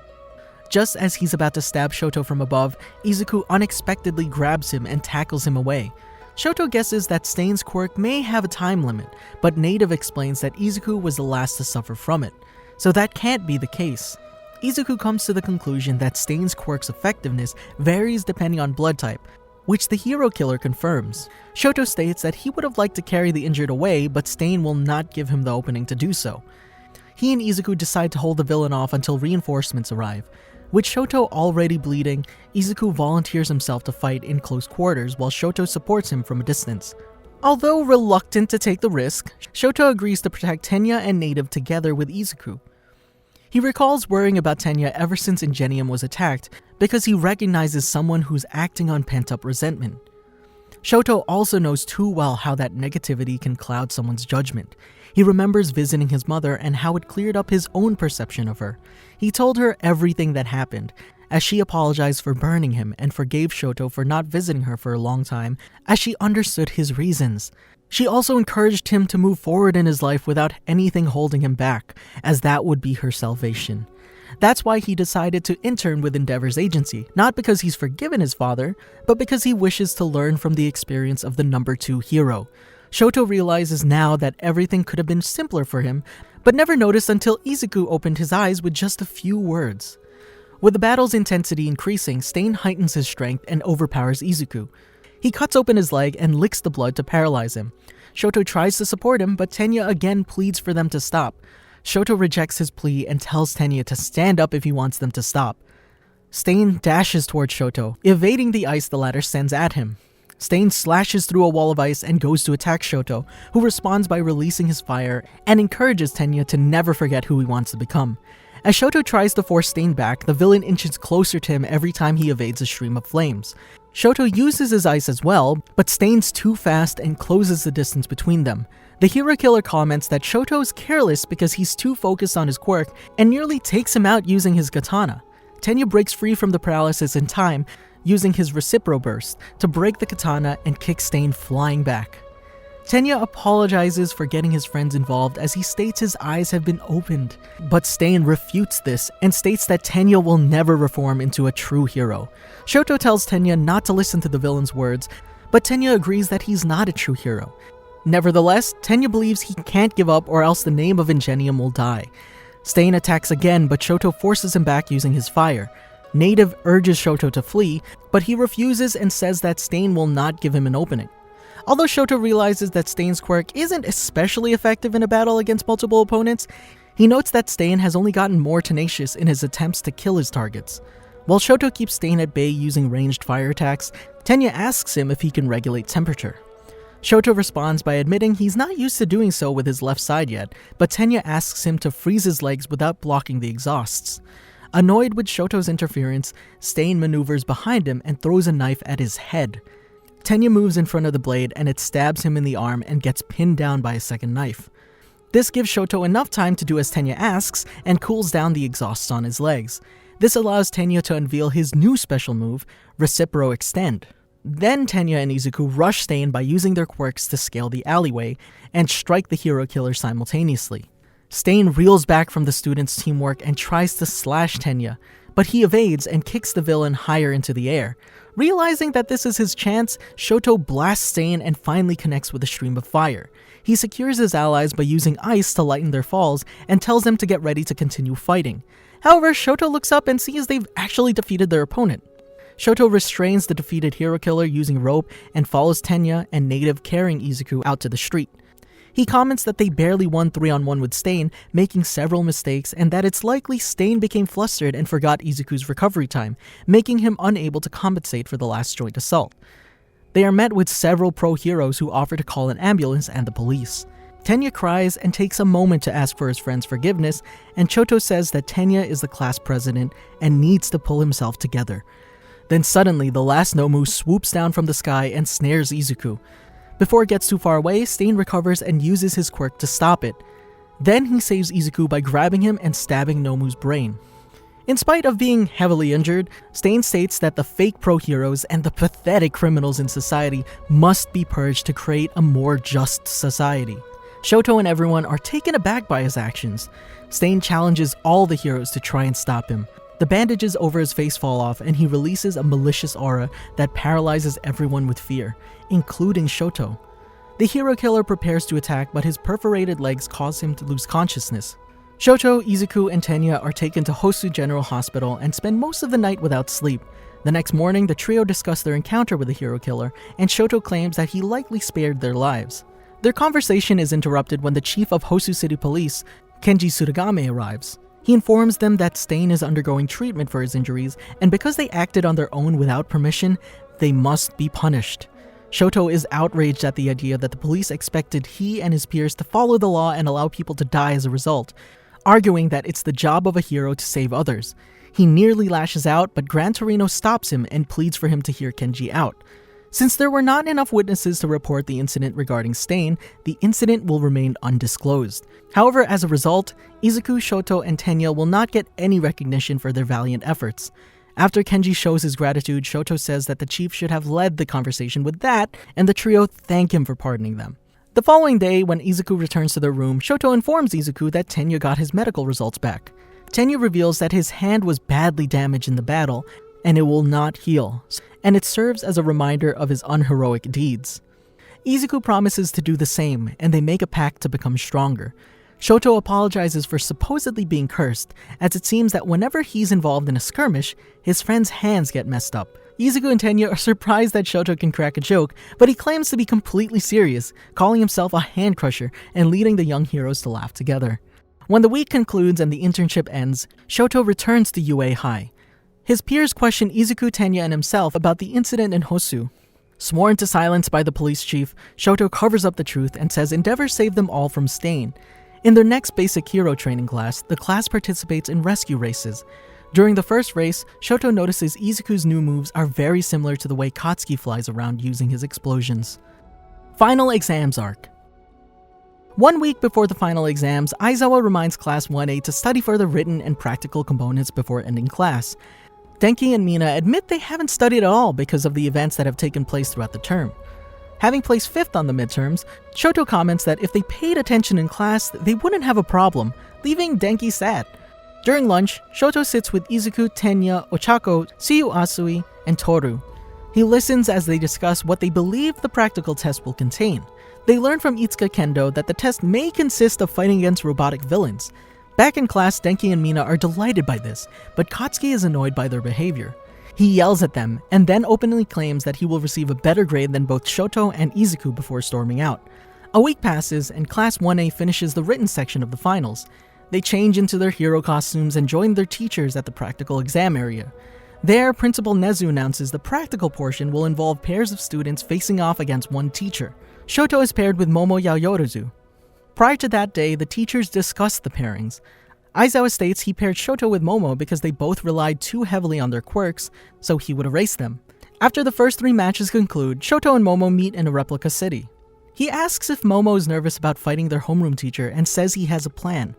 Just as he's about to stab Shoto from above, Izuku unexpectedly grabs him and tackles him away. Shoto guesses that Stain's quirk may have a time limit, but Native explains that Izuku was the last to suffer from it, so that can't be the case. Izuku comes to the conclusion that Stain's quirk's effectiveness varies depending on blood type, which the hero killer confirms. Shoto states that he would have liked to carry the injured away, but Stain will not give him the opening to do so. He and Izuku decide to hold the villain off until reinforcements arrive. With Shoto already bleeding, Izuku volunteers himself to fight in close quarters while Shoto supports him from a distance. Although reluctant to take the risk, Shoto agrees to protect Tenya and Native together with Izuku. He recalls worrying about Tenya ever since Ingenium was attacked because he recognizes someone who's acting on pent-up resentment. Shoto also knows too well how that negativity can cloud someone's judgment. He remembers visiting his mother and how it cleared up his own perception of her. He told her everything that happened, as she apologized for burning him and forgave Shoto for not visiting her for a long time, as she understood his reasons. She also encouraged him to move forward in his life without anything holding him back, as that would be her salvation. That's why he decided to intern with Endeavor's agency, not because he's forgiven his father, but because he wishes to learn from the experience of the number 2 hero. Shoto realizes now that everything could have been simpler for him, but never noticed until Izuku opened his eyes with just a few words. With the battle's intensity increasing, Stain heightens his strength and overpowers Izuku. He cuts open his leg and licks the blood to paralyze him. Shoto tries to support him, but Tenya again pleads for them to stop. Shoto rejects his plea and tells Tenya to stand up if he wants them to stop. Stain dashes towards Shoto, evading the ice the latter sends at him. Stain slashes through a wall of ice and goes to attack Shoto, who responds by releasing his fire and encourages Tenya to never forget who he wants to become. As Shoto tries to force Stain back, the villain inches closer to him every time he evades a stream of flames. Shoto uses his ice as well, but Stain's too fast and closes the distance between them. The hero killer comments that Shoto is careless because he's too focused on his quirk and nearly takes him out using his katana. Tenya breaks free from the paralysis in time, using his Recipro Burst to break the katana and kick Stain flying back. Tenya apologizes for getting his friends involved as he states his eyes have been opened, but Stain refutes this and states that Tenya will never reform into a true hero. Shoto tells Tenya not to listen to the villain's words, but Tenya agrees that he's not a true hero. Nevertheless, Tenya believes he can't give up or else the name of Ingenium will die. Stain attacks again, but Shoto forces him back using his fire. Native urges Shoto to flee, but he refuses and says that Stain will not give him an opening. Although Shoto realizes that Stain's quirk isn't especially effective in a battle against multiple opponents, he notes that Stain has only gotten more tenacious in his attempts to kill his targets. While Shoto keeps Stain at bay using ranged fire attacks, Tenya asks him if he can regulate temperature. Shoto responds by admitting he's not used to doing so with his left side yet, but Tenya asks him to freeze his legs without blocking the exhausts. Annoyed with Shoto's interference, Stain maneuvers behind him and throws a knife at his head. Tenya moves in front of the blade and it stabs him in the arm and gets pinned down by a second knife. This gives Shoto enough time to do as Tenya asks and cools down the exhausts on his legs. This allows Tenya to unveil his new special move, Recipro Extend. Then Tenya and Izuku rush Stain by using their quirks to scale the alleyway and strike the hero killer simultaneously. Stain reels back from the students' teamwork and tries to slash Tenya, but he evades and kicks the villain higher into the air. Realizing that this is his chance, Shoto blasts Stain and finally connects with a stream of fire. He secures his allies by using ice to lighten their falls and tells them to get ready to continue fighting. However, Shoto looks up and sees they've actually defeated their opponent. Shoto restrains the defeated hero killer using rope and follows Tenya and Native carrying Izuku out to the street. He comments that they barely won 3-on-1 with Stain, making several mistakes, and that it's likely Stain became flustered and forgot Izuku's recovery time, making him unable to compensate for the last joint assault. They are met with several pro-heroes who offer to call an ambulance and the police. Tenya cries and takes a moment to ask for his friend's forgiveness, and Shoto says that Tenya is the class president and needs to pull himself together. Then suddenly, the last Nomu swoops down from the sky and snares Izuku. Before it gets too far away, Stain recovers and uses his quirk to stop it. Then he saves Izuku by grabbing him and stabbing Nomu's brain. In spite of being heavily injured, Stain states that the fake pro-heroes and the pathetic criminals in society must be purged to create a more just society. Shoto and everyone are taken aback by his actions. Stain challenges all the heroes to try and stop him. The bandages over his face fall off and he releases a malicious aura that paralyzes everyone with fear, including Shoto. The hero killer prepares to attack, but his perforated legs cause him to lose consciousness. Shoto, Izuku, and Tenya are taken to Hosu General Hospital and spend most of the night without sleep. The next morning, the trio discuss their encounter with the hero killer, and Shoto claims that he likely spared their lives. Their conversation is interrupted when the chief of Hosu City Police, Kenji Suragame, arrives. He informs them that Stain is undergoing treatment for his injuries, and because they acted on their own without permission, they must be punished. Shoto is outraged at the idea that the police expected he and his peers to follow the law and allow people to die as a result, arguing that it's the job of a hero to save others. He nearly lashes out, but Gran Torino stops him and pleads for him to hear Kenji out. Since there were not enough witnesses to report the incident regarding Stain, the incident will remain undisclosed. However, as a result, Izuku, Shoto, and Tenya will not get any recognition for their valiant efforts. After Kenji shows his gratitude, Shoto says that the chief should have led the conversation with that, and the trio thank him for pardoning them. The following day, when Izuku returns to their room, Shoto informs Izuku that Tenya got his medical results back. Tenya reveals that his hand was badly damaged in the battle, and it will not heal, and it serves as a reminder of his unheroic deeds. Izuku promises to do the same, and they make a pact to become stronger. Shoto apologizes for supposedly being cursed, as it seems that whenever he's involved in a skirmish, his friend's hands get messed up. Izuku and Tenya are surprised that Shoto can crack a joke, but he claims to be completely serious, calling himself a hand crusher and leading the young heroes to laugh together. When the week concludes and the internship ends, Shoto returns to UA High. His peers question Izuku, Tenya, and himself about the incident in Hosu. Sworn to silence by the police chief, Shoto covers up the truth and says Endeavor saved them all from Stain. In their next basic hero training class, the class participates in rescue races. During the first race, Shoto notices Izuku's new moves are very similar to the way Katsuki flies around using his explosions. Final Exams Arc. 1 week before the final exams, Aizawa reminds Class 1A to study for the written and practical components before ending class. Denki and Mina admit they haven't studied at all because of the events that have taken place throughout the term. Having placed 5th on the midterms, Shoto comments that if they paid attention in class, they wouldn't have a problem, leaving Denki sad. During lunch, Shoto sits with Izuku, Tenya, Ochako, Tsuyu Asui, and Toru. He listens as they discuss what they believe the practical test will contain. They learn from Itsuka Kendo that the test may consist of fighting against robotic villains. Back in class, Denki and Mina are delighted by this, but Katsuki is annoyed by their behavior. He yells at them, and then openly claims that he will receive a better grade than both Shoto and Izuku before storming out. A week passes, and Class 1A finishes the written section of the finals. They change into their hero costumes and join their teachers at the practical exam area. There, Principal Nezu announces the practical portion will involve pairs of students facing off against one teacher. Shoto is paired with Momo Yaoyorozu. Prior to that day, the teachers discussed the pairings. Aizawa states he paired Shoto with Momo because they both relied too heavily on their quirks, so he would erase them. After the first 3 matches conclude, Shoto and Momo meet in a replica city. He asks if Momo is nervous about fighting their homeroom teacher and says he has a plan.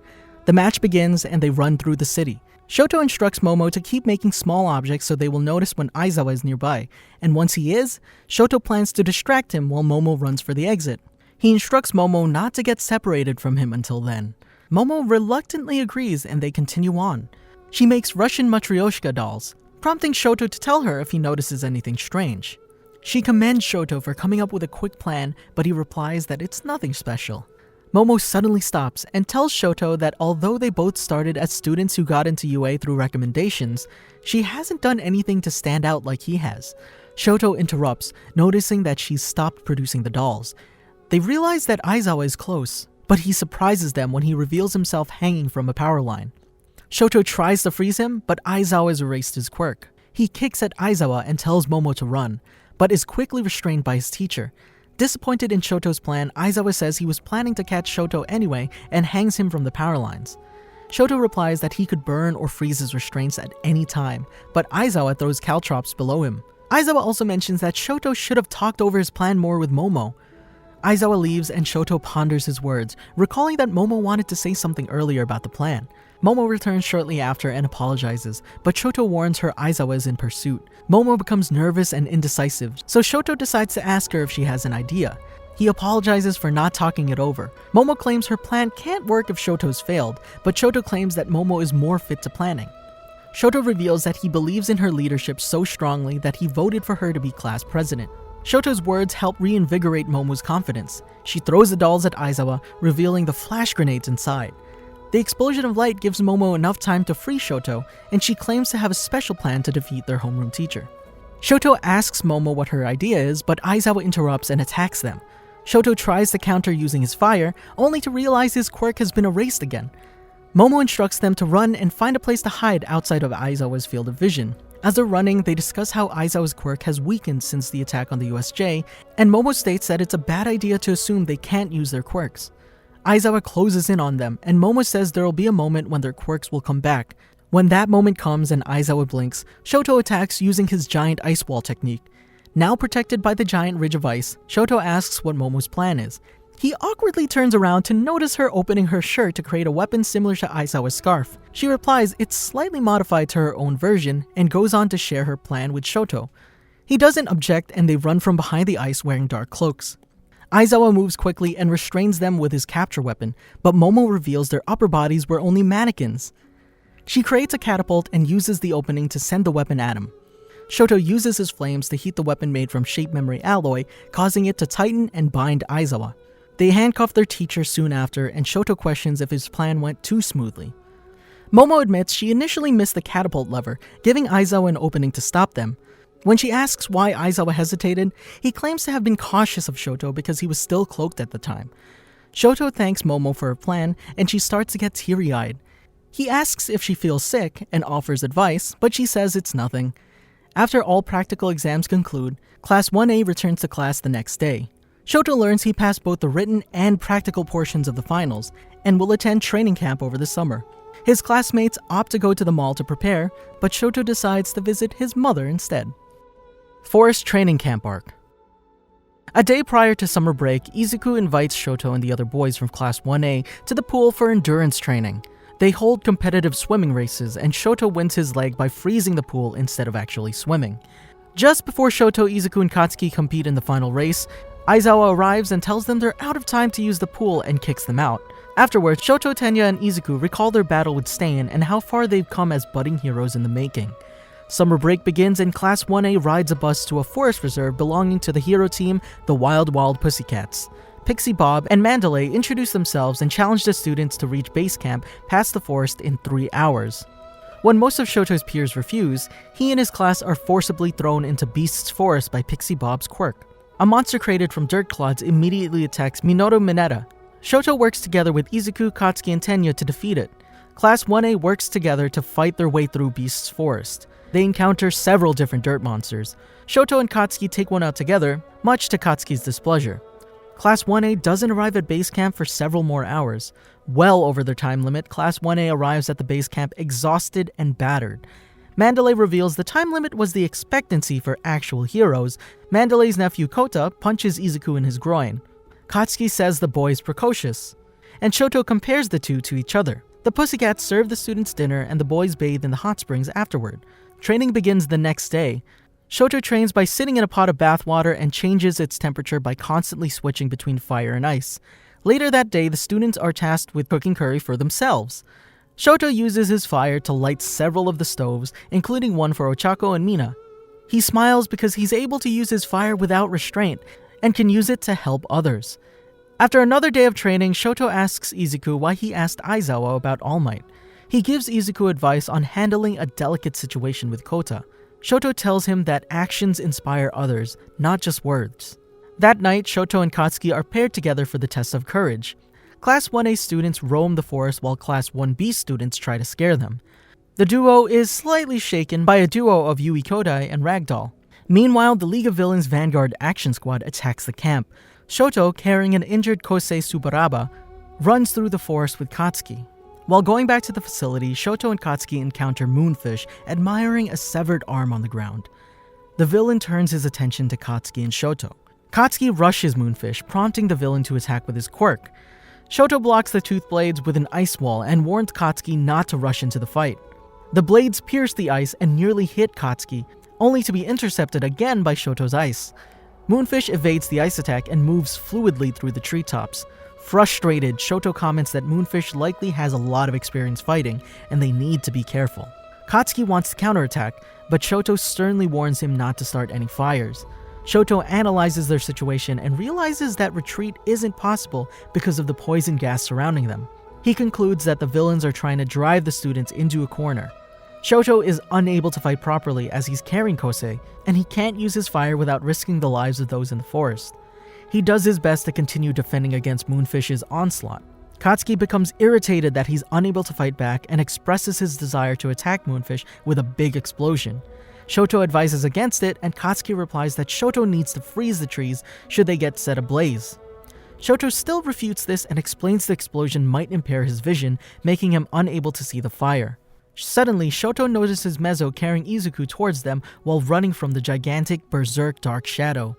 The match begins and they run through the city. Shoto instructs Momo to keep making small objects so they will notice when Aizawa is nearby, and once he is, Shoto plans to distract him while Momo runs for the exit. He instructs Momo not to get separated from him until then. Momo reluctantly agrees and they continue on. She makes Russian Matryoshka dolls, prompting Shoto to tell her if he notices anything strange. She commends Shoto for coming up with a quick plan, but he replies that it's nothing special. Momo suddenly stops and tells Shoto that although they both started as students who got into UA through recommendations, she hasn't done anything to stand out like he has. Shoto interrupts, noticing that she's stopped producing the dolls. They realize that Aizawa is close, but he surprises them when he reveals himself hanging from a power line. Shoto tries to freeze him, but Aizawa has erased his quirk. He kicks at Aizawa and tells Momo to run, but is quickly restrained by his teacher. Disappointed in Shoto's plan, Aizawa says he was planning to catch Shoto anyway and hangs him from the power lines. Shoto replies that he could burn or freeze his restraints at any time, but Aizawa throws caltrops below him. Aizawa also mentions that Shoto should have talked over his plan more with Momo. Aizawa leaves and Shoto ponders his words, recalling that Momo wanted to say something earlier about the plan. Momo returns shortly after and apologizes, but Shoto warns her Aizawa is in pursuit. Momo becomes nervous and indecisive, so Shoto decides to ask her if she has an idea. He apologizes for not talking it over. Momo claims her plan can't work if Shoto's failed, but Shoto claims that Momo is more fit to planning. Shoto reveals that he believes in her leadership so strongly that he voted for her to be class president. Shoto's words help reinvigorate Momo's confidence. She throws the dolls at Aizawa, revealing the flash grenades inside. The explosion of light gives Momo enough time to free Shoto, and she claims to have a special plan to defeat their homeroom teacher. Shoto asks Momo what her idea is, but Aizawa interrupts and attacks them. Shoto tries to counter using his fire, only to realize his quirk has been erased again. Momo instructs them to run and find a place to hide outside of Aizawa's field of vision. As they're running, they discuss how Aizawa's quirk has weakened since the attack on the USJ, and Momo states that it's a bad idea to assume they can't use their quirks. Aizawa closes in on them, and Momo says there'll be a moment when their quirks will come back. When that moment comes and Aizawa blinks, Shoto attacks using his giant ice wall technique. Now protected by the giant ridge of ice, Shoto asks what Momo's plan is. He awkwardly turns around to notice her opening her shirt to create a weapon similar to Aizawa's scarf. She replies it's slightly modified to her own version, and goes on to share her plan with Shoto. He doesn't object, and they run from behind the ice wearing dark cloaks. Aizawa moves quickly and restrains them with his capture weapon, but Momo reveals their upper bodies were only mannequins. She creates a catapult and uses the opening to send the weapon at him. Shoto uses his flames to heat the weapon made from shape memory alloy, causing it to tighten and bind Aizawa. They handcuff their teacher soon after, and Shoto questions if his plan went too smoothly. Momo admits she initially missed the catapult lever, giving Aizawa an opening to stop them. When she asks why Aizawa hesitated, he claims to have been cautious of Shoto because he was still cloaked at the time. Shoto thanks Momo for her plan, and she starts to get teary-eyed. He asks if she feels sick and offers advice, but she says it's nothing. After all practical exams conclude, Class 1A returns to class the next day. Shoto learns he passed both the written and practical portions of the finals, and will attend training camp over the summer. His classmates opt to go to the mall to prepare, but Shoto decides to visit his mother instead. Forest Training Camp Arc. A day prior to summer break, Izuku invites Shoto and the other boys from Class 1A to the pool for endurance training. They hold competitive swimming races, and Shoto wins his leg by freezing the pool instead of actually swimming. Just before Shoto, Izuku, and Katsuki compete in the final race, Aizawa arrives and tells them they're out of time to use the pool and kicks them out. Afterwards, Shoto, Tenya, and Izuku recall their battle with Stain and how far they've come as budding heroes in the making. Summer break begins and Class 1A rides a bus to a forest reserve belonging to the hero team, the Wild Wild Pussycats. Pixie Bob and Mandalay introduce themselves and challenge the students to reach base camp past the forest in 3 hours. When most of Shoto's peers refuse, he and his class are forcibly thrown into Beast's Forest by Pixie Bob's quirk. A monster created from dirt clods immediately attacks Minoru Mineta. Shoto works together with Izuku, Katsuki, and Tenya to defeat it. Class 1A works together to fight their way through Beast's Forest. They encounter several different dirt monsters. Shoto and Katsuki take one out together, much to Katsuki's displeasure. Class 1A doesn't arrive at base camp for several more hours. Well over their time limit, Class 1A arrives at the base camp exhausted and battered. Mandalay reveals the time limit was the expectancy for actual heroes. Mandalay's nephew Kota punches Izuku in his groin. Katsuki says the boy is precocious, and Shoto compares the two to each other. The Pussycats serve the students dinner and the boys bathe in the hot springs afterward. Training begins the next day. Shoto trains by sitting in a pot of bath water and changes its temperature by constantly switching between fire and ice. Later that day, the students are tasked with cooking curry for themselves. Shoto uses his fire to light several of the stoves, including one for Ochako and Mina. He smiles because he's able to use his fire without restraint and can use it to help others. After another day of training, Shoto asks Izuku why he asked Aizawa about All Might. He gives Izuku advice on handling a delicate situation with Kota. Shoto tells him that actions inspire others, not just words. That night, Shoto and Katsuki are paired together for the test of courage. Class 1A students roam the forest while Class 1B students try to scare them. The duo is slightly shaken by a duo of Yui Kodai and Ragdoll. Meanwhile, the League of Villains Vanguard Action Squad attacks the camp. Shoto, carrying an injured Kosei Subaraba, runs through the forest with Katsuki. While going back to the facility, Shoto and Katsuki encounter Moonfish, admiring a severed arm on the ground. The villain turns his attention to Katsuki and Shoto. Katsuki rushes Moonfish, prompting the villain to attack with his quirk. Shoto blocks the tooth blades with an ice wall and warns Katsuki not to rush into the fight. The blades pierce the ice and nearly hit Katsuki, only to be intercepted again by Shoto's ice. Moonfish evades the ice attack and moves fluidly through the treetops. Frustrated, Shoto comments that Moonfish likely has a lot of experience fighting, and they need to be careful. Katsuki wants to counterattack, but Shoto sternly warns him not to start any fires. Shoto analyzes their situation and realizes that retreat isn't possible because of the poison gas surrounding them. He concludes that the villains are trying to drive the students into a corner. Shoto is unable to fight properly as he's carrying Kosei, and he can't use his fire without risking the lives of those in the forest. He does his best to continue defending against Moonfish's onslaught. Katsuki becomes irritated that he's unable to fight back and expresses his desire to attack Moonfish with a big explosion. Shoto advises against it, and Katsuki replies that Shoto needs to freeze the trees should they get set ablaze. Shoto still refutes this and explains the explosion might impair his vision, making him unable to see the fire. Suddenly, Shoto notices Mezzo carrying Izuku towards them while running from the gigantic berserk dark shadow.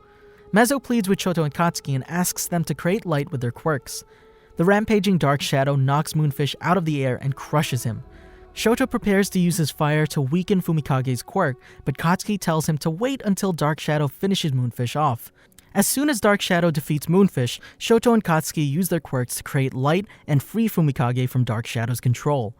Mezzo pleads with Shoto and Katsuki and asks them to create light with their quirks. The rampaging dark shadow knocks Moonfish out of the air and crushes him. Shoto prepares to use his fire to weaken Fumikage's quirk, but Katsuki tells him to wait until Dark Shadow finishes Moonfish off. As soon as Dark Shadow defeats Moonfish, Shoto and Katsuki use their quirks to create light and free Fumikage from Dark Shadow's control.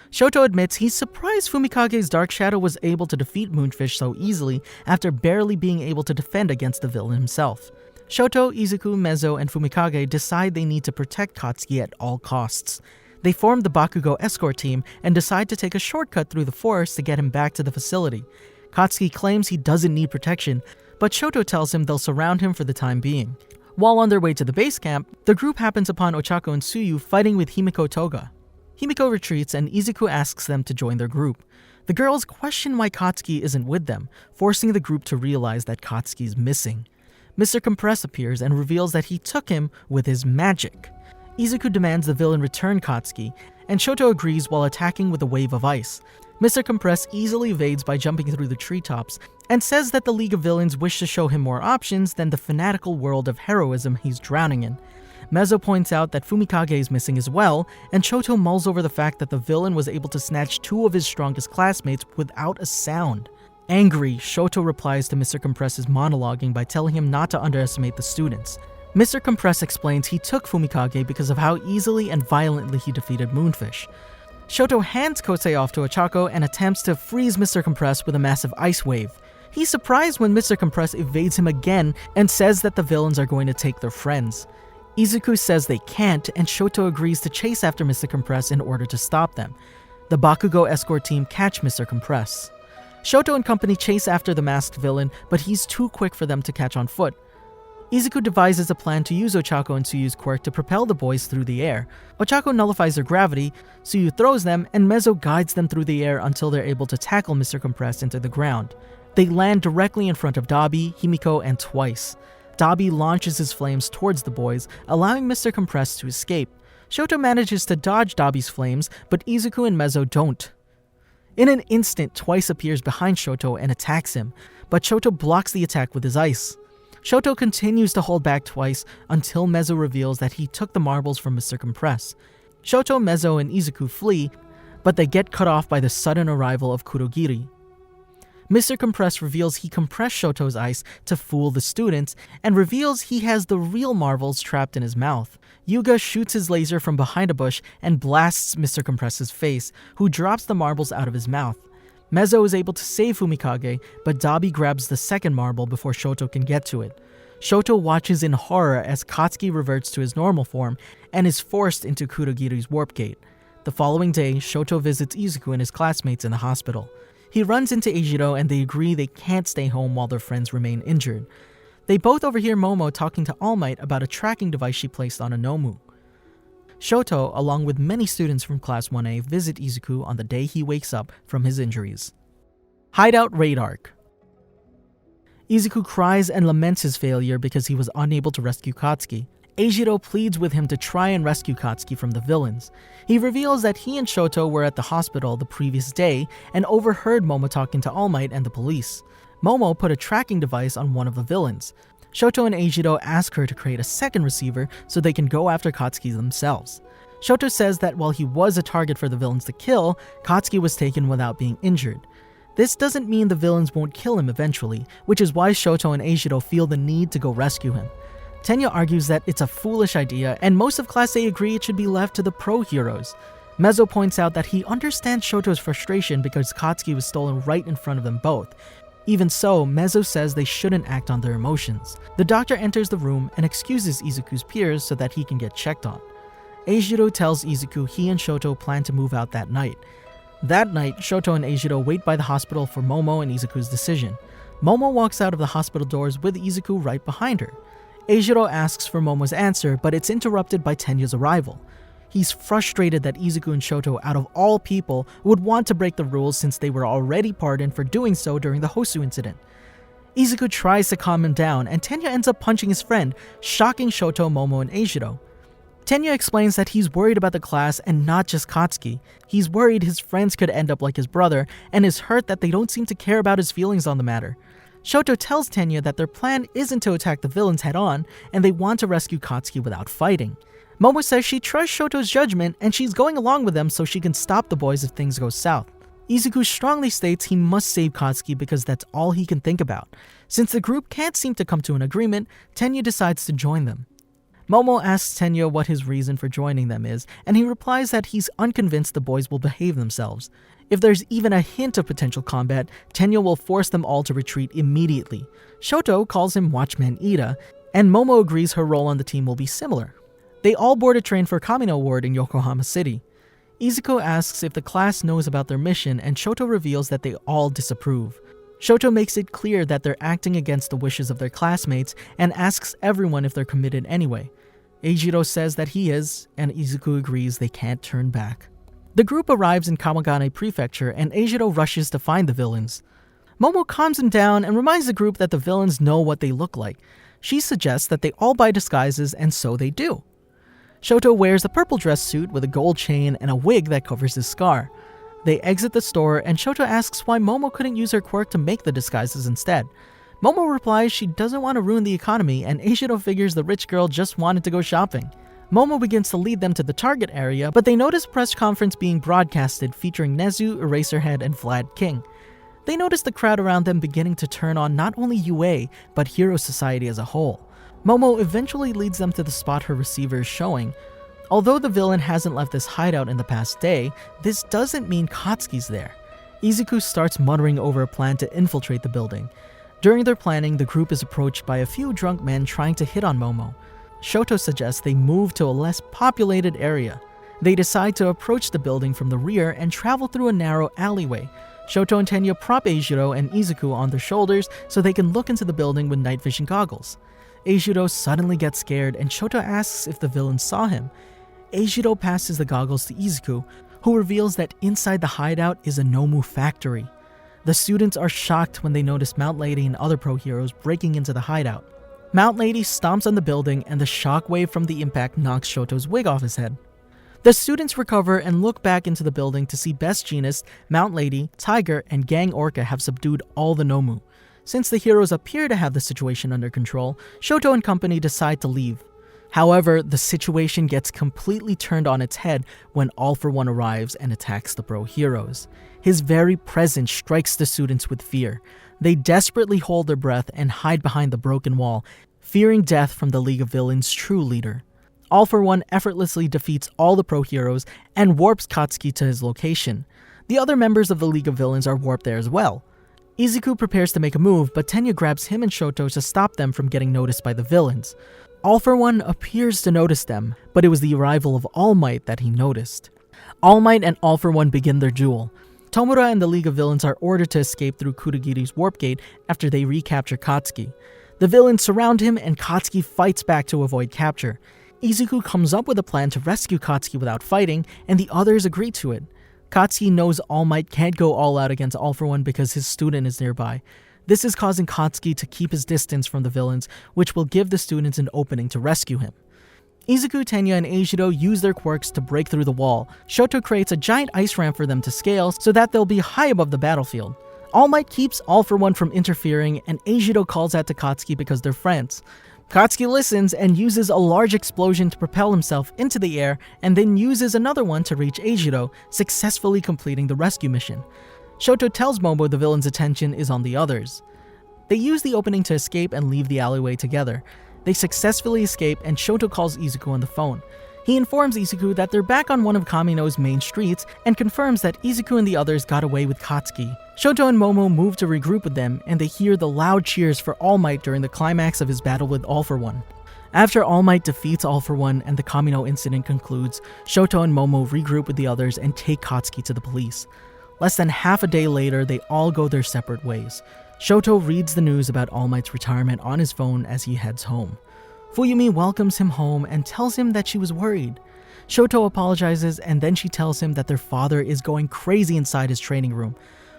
Shoto admits he's surprised Fumikage's Dark Shadow was able to defeat Moonfish so easily after barely being able to defend against the villain himself. Shoto, Izuku, Mezzo, and Fumikage decide they need to protect Katsuki at all costs. They form the Bakugo escort team and decide to take a shortcut through the forest to get him back to the facility. Katsuki claims he doesn't need protection, but Shoto tells him they'll surround him for the time being. While on their way to the base camp, the group happens upon Ochako and Tsuyu fighting with Himiko Toga. Himiko retreats and Izuku asks them to join their group. The girls question why Katsuki isn't with them, forcing the group to realize that Katsuki's missing. Mr. Compress appears and reveals that he took him with his magic. Izuku demands the villain return Katsuki, and Shoto agrees while attacking with a wave of ice. Mr. Compress easily evades by jumping through the treetops, and says that the League of Villains wish to show him more options than the fanatical world of heroism he's drowning in. Mezzo points out that Fumikage is missing as well, and Shoto mulls over the fact that the villain was able to snatch two of his strongest classmates without a sound. Angry, Shoto replies to Mr. Compress's monologuing by telling him not to underestimate the students. Mr. Compress explains he took Fumikage because of how easily and violently he defeated Moonfish. Shoto hands Kosei off to Ochako and attempts to freeze Mr. Compress with a massive ice wave. He's surprised when Mr. Compress evades him again and says that the villains are going to take their friends. Izuku says they can't, and Shoto agrees to chase after Mr. Compress in order to stop them. The Bakugo escort team catch Mr. Compress. Shoto and company chase after the masked villain, but he's too quick for them to catch on foot. Izuku devises a plan to use Ochako and Tsuyu's quirk to propel the boys through the air. Ochako nullifies their gravity, Tsuyu throws them, and Mezzo guides them through the air until they're able to tackle Mr. Compress into the ground. They land directly in front of Dabi, Himiko, and Twice. Dabi launches his flames towards the boys, allowing Mr. Compress to escape. Shoto manages to dodge Dabi's flames, but Izuku and Mezzo don't. In an instant, Twice appears behind Shoto and attacks him, but Shoto blocks the attack with his ice. Shoto continues to hold back Twice until Mezzo reveals that he took the marbles from Mr. Compress. Shoto, Mezzo, and Izuku flee, but they get cut off by the sudden arrival of Kurogiri. Mr. Compress reveals he compressed Shoto's ice to fool the students and reveals he has the real marbles trapped in his mouth. Yuga shoots his laser from behind a bush and blasts Mr. Compress's face, who drops the marbles out of his mouth. Mezzo is able to save Fumikage, but Dabi grabs the second marble before Shoto can get to it. Shoto watches in horror as Katsuki reverts to his normal form and is forced into Kurogiri's warp gate. The following day, Shoto visits Izuku and his classmates in the hospital. He runs into Eijiro and they agree they can't stay home while their friends remain injured. They both overhear Momo talking to All Might about a tracking device she placed on Anomu. Shoto, along with many students from Class 1A, visit Izuku on the day he wakes up from his injuries. Hideout Raid Arc. Izuku cries and laments his failure because he was unable to rescue Katsuki. Eijiro pleads with him to try and rescue Katsuki from the villains. He reveals that he and Shoto were at the hospital the previous day and overheard Momo talking to All Might and the police. Momo put a tracking device on one of the villains. Shoto and Eijiro ask her to create a second receiver so they can go after Katsuki themselves. Shoto says that while he was a target for the villains to kill, Katsuki was taken without being injured. This doesn't mean the villains won't kill him eventually, which is why Shoto and Eijiro feel the need to go rescue him. Tenya argues that it's a foolish idea, and most of Class A agree it should be left to the pro-heroes. Mezzo points out that he understands Shoto's frustration because Katsuki was stolen right in front of them both. Even so, Mezzo says they shouldn't act on their emotions. The doctor enters the room and excuses Izuku's peers so that he can get checked on. Eijiro tells Izuku he and Shoto plan to move out that night. That night, Shoto and Eijiro wait by the hospital for Momo and Izuku's decision. Momo walks out of the hospital doors with Izuku right behind her. Eijiro asks for Momo's answer, but it's interrupted by Tenya's arrival. He's frustrated that Izuku and Shoto, out of all people, would want to break the rules since they were already pardoned for doing so during the Hosu incident. Izuku tries to calm him down, and Tenya ends up punching his friend, shocking Shoto, Momo, and Eijiro. Tenya explains that he's worried about the class and not just Katsuki. He's worried his friends could end up like his brother, and is hurt that they don't seem to care about his feelings on the matter. Shoto tells Tenya that their plan isn't to attack the villains head-on, and they want to rescue Katsuki without fighting. Momo says she trusts Shoto's judgment, and she's going along with them so she can stop the boys if things go south. Izuku strongly states he must save Katsuki because that's all he can think about. Since the group can't seem to come to an agreement, Tenya decides to join them. Momo asks Tenya what his reason for joining them is, and he replies that he's unconvinced the boys will behave themselves. If there's even a hint of potential combat, Tenya will force them all to retreat immediately. Shoto calls him Watchman Ida, and Momo agrees her role on the team will be similar. They all board a train for Kamino Ward in Yokohama City. Izuku asks if the class knows about their mission, and Shoto reveals that they all disapprove. Shoto makes it clear that they're acting against the wishes of their classmates and asks everyone if they're committed anyway. Eijiro says that he is, and Izuku agrees they can't turn back. The group arrives in Kamagane Prefecture and Eijiro rushes to find the villains. Momo calms him down and reminds the group that the villains know what they look like. She suggests that they all buy disguises, and so they do. Shoto wears a purple dress suit with a gold chain and a wig that covers his scar. They exit the store, and Shoto asks why Momo couldn't use her quirk to make the disguises instead. Momo replies she doesn't want to ruin the economy, and Eijiro figures the rich girl just wanted to go shopping. Momo begins to lead them to the target area, but they notice a press conference being broadcasted featuring Nezu, Eraserhead, and Vlad King. They notice the crowd around them beginning to turn on not only UA, but Hero Society as a whole. Momo eventually leads them to the spot her receiver is showing. Although the villain hasn't left this hideout in the past day, this doesn't mean Katsuki's there. Izuku starts muttering over a plan to infiltrate the building. During their planning, the group is approached by a few drunk men trying to hit on Momo. Shoto suggests they move to a less populated area. They decide to approach the building from the rear and travel through a narrow alleyway. Shoto and Tenya prop Eijiro and Izuku on their shoulders so they can look into the building with night vision goggles. Eijiro suddenly gets scared and Shoto asks if the villain saw him. Eijiro passes the goggles to Izuku, who reveals that inside the hideout is a Nomu factory. The students are shocked when they notice Mount Lady and other pro-heroes breaking into the hideout. Mount Lady stomps on the building and the shockwave from the impact knocks Shoto's wig off his head. The students recover and look back into the building to see Best Jeanist, Mount Lady, Tiger, and Gang Orca have subdued all the Nomu. Since the heroes appear to have the situation under control, Shoto and company decide to leave. However, the situation gets completely turned on its head when All For One arrives and attacks the bro heroes. His very presence strikes the students with fear. They desperately hold their breath and hide behind the broken wall, fearing death from the League of Villains' true leader. All For One effortlessly defeats all the pro heroes and warps Katsuki to his location. The other members of the League of Villains are warped there as well. Izuku prepares to make a move, but Tenya grabs him and Shoto to stop them from getting noticed by the villains. All For One appears to notice them, but it was the arrival of All Might that he noticed. All Might and All For One begin their duel. Tomura and the League of Villains are ordered to escape through Kurogiri's warp gate after they recapture Katsuki. The villains surround him and Katsuki fights back to avoid capture. Izuku comes up with a plan to rescue Katsuki without fighting, and the others agree to it. Katsuki knows All Might can't go all out against All For One because his student is nearby. This is causing Katsuki to keep his distance from the villains, which will give the students an opening to rescue him. Izuku, Tenya, and Eijiro use their quirks to break through the wall. Shoto creates a giant ice ramp for them to scale so that they'll be high above the battlefield. All Might keeps All For One from interfering, and Eijiro calls out to Katsuki because they're friends. Katsuki listens and uses a large explosion to propel himself into the air, and then uses another one to reach Eijiro, successfully completing the rescue mission. Shoto tells Momo the villain's attention is on the others. They use the opening to escape and leave the alleyway together. They successfully escape, and Shoto calls Izuku on the phone. He informs Izuku that they're back on one of Kamino's main streets and confirms that Izuku and the others got away with Katsuki. Shoto and Momo move to regroup with them, and they hear the loud cheers for All Might during the climax of his battle with All For One. After All Might defeats All For One and the Kamino incident concludes, Shoto and Momo regroup with the others and take Katsuki to the police. Less than half a day later, they all go their separate ways. Shoto reads the news about All Might's retirement on his phone as he heads home. Fuyumi welcomes him home and tells him that she was worried. Shoto apologizes, and then she tells him that their father is going crazy inside his training room.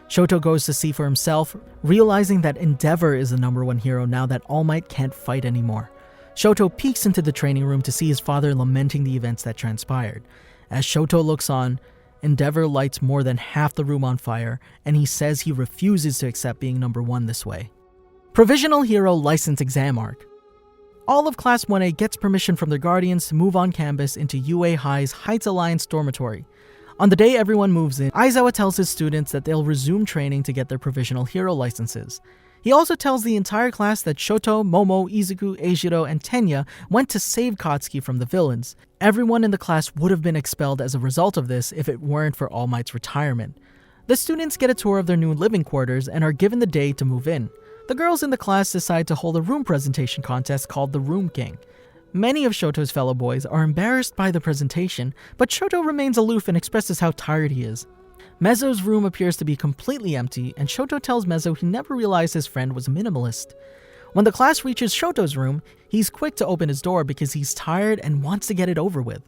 Shoto goes to see for himself, realizing that Endeavor is the #1 hero now that All Might can't fight anymore. Shoto peeks into the training room to see his father lamenting the events that transpired. As Shoto looks on, Endeavor lights more than half the room on fire, and he says he refuses to accept being #1 this way. Provisional Hero License Exam Arc. All of Class 1A gets permission from their guardians to move on campus into UA High's Heights Alliance dormitory. On the day everyone moves in, Aizawa tells his students that they'll resume training to get their provisional hero licenses. He also tells the entire class that Shoto, Momo, Izuku, Eijiro, and Tenya went to save Katsuki from the villains. Everyone in the class would have been expelled as a result of this if it weren't for All Might's retirement. The students get a tour of their new living quarters and are given the day to move in. The girls in the class decide to hold a room presentation contest called the Room King. Many of Shoto's fellow boys are embarrassed by the presentation, but Shoto remains aloof and expresses how tired he is. Mezzo's room appears to be completely empty, and Shoto tells Mezzo he never realized his friend was a minimalist. When the class reaches Shoto's room, he's quick to open his door because he's tired and wants to get it over with.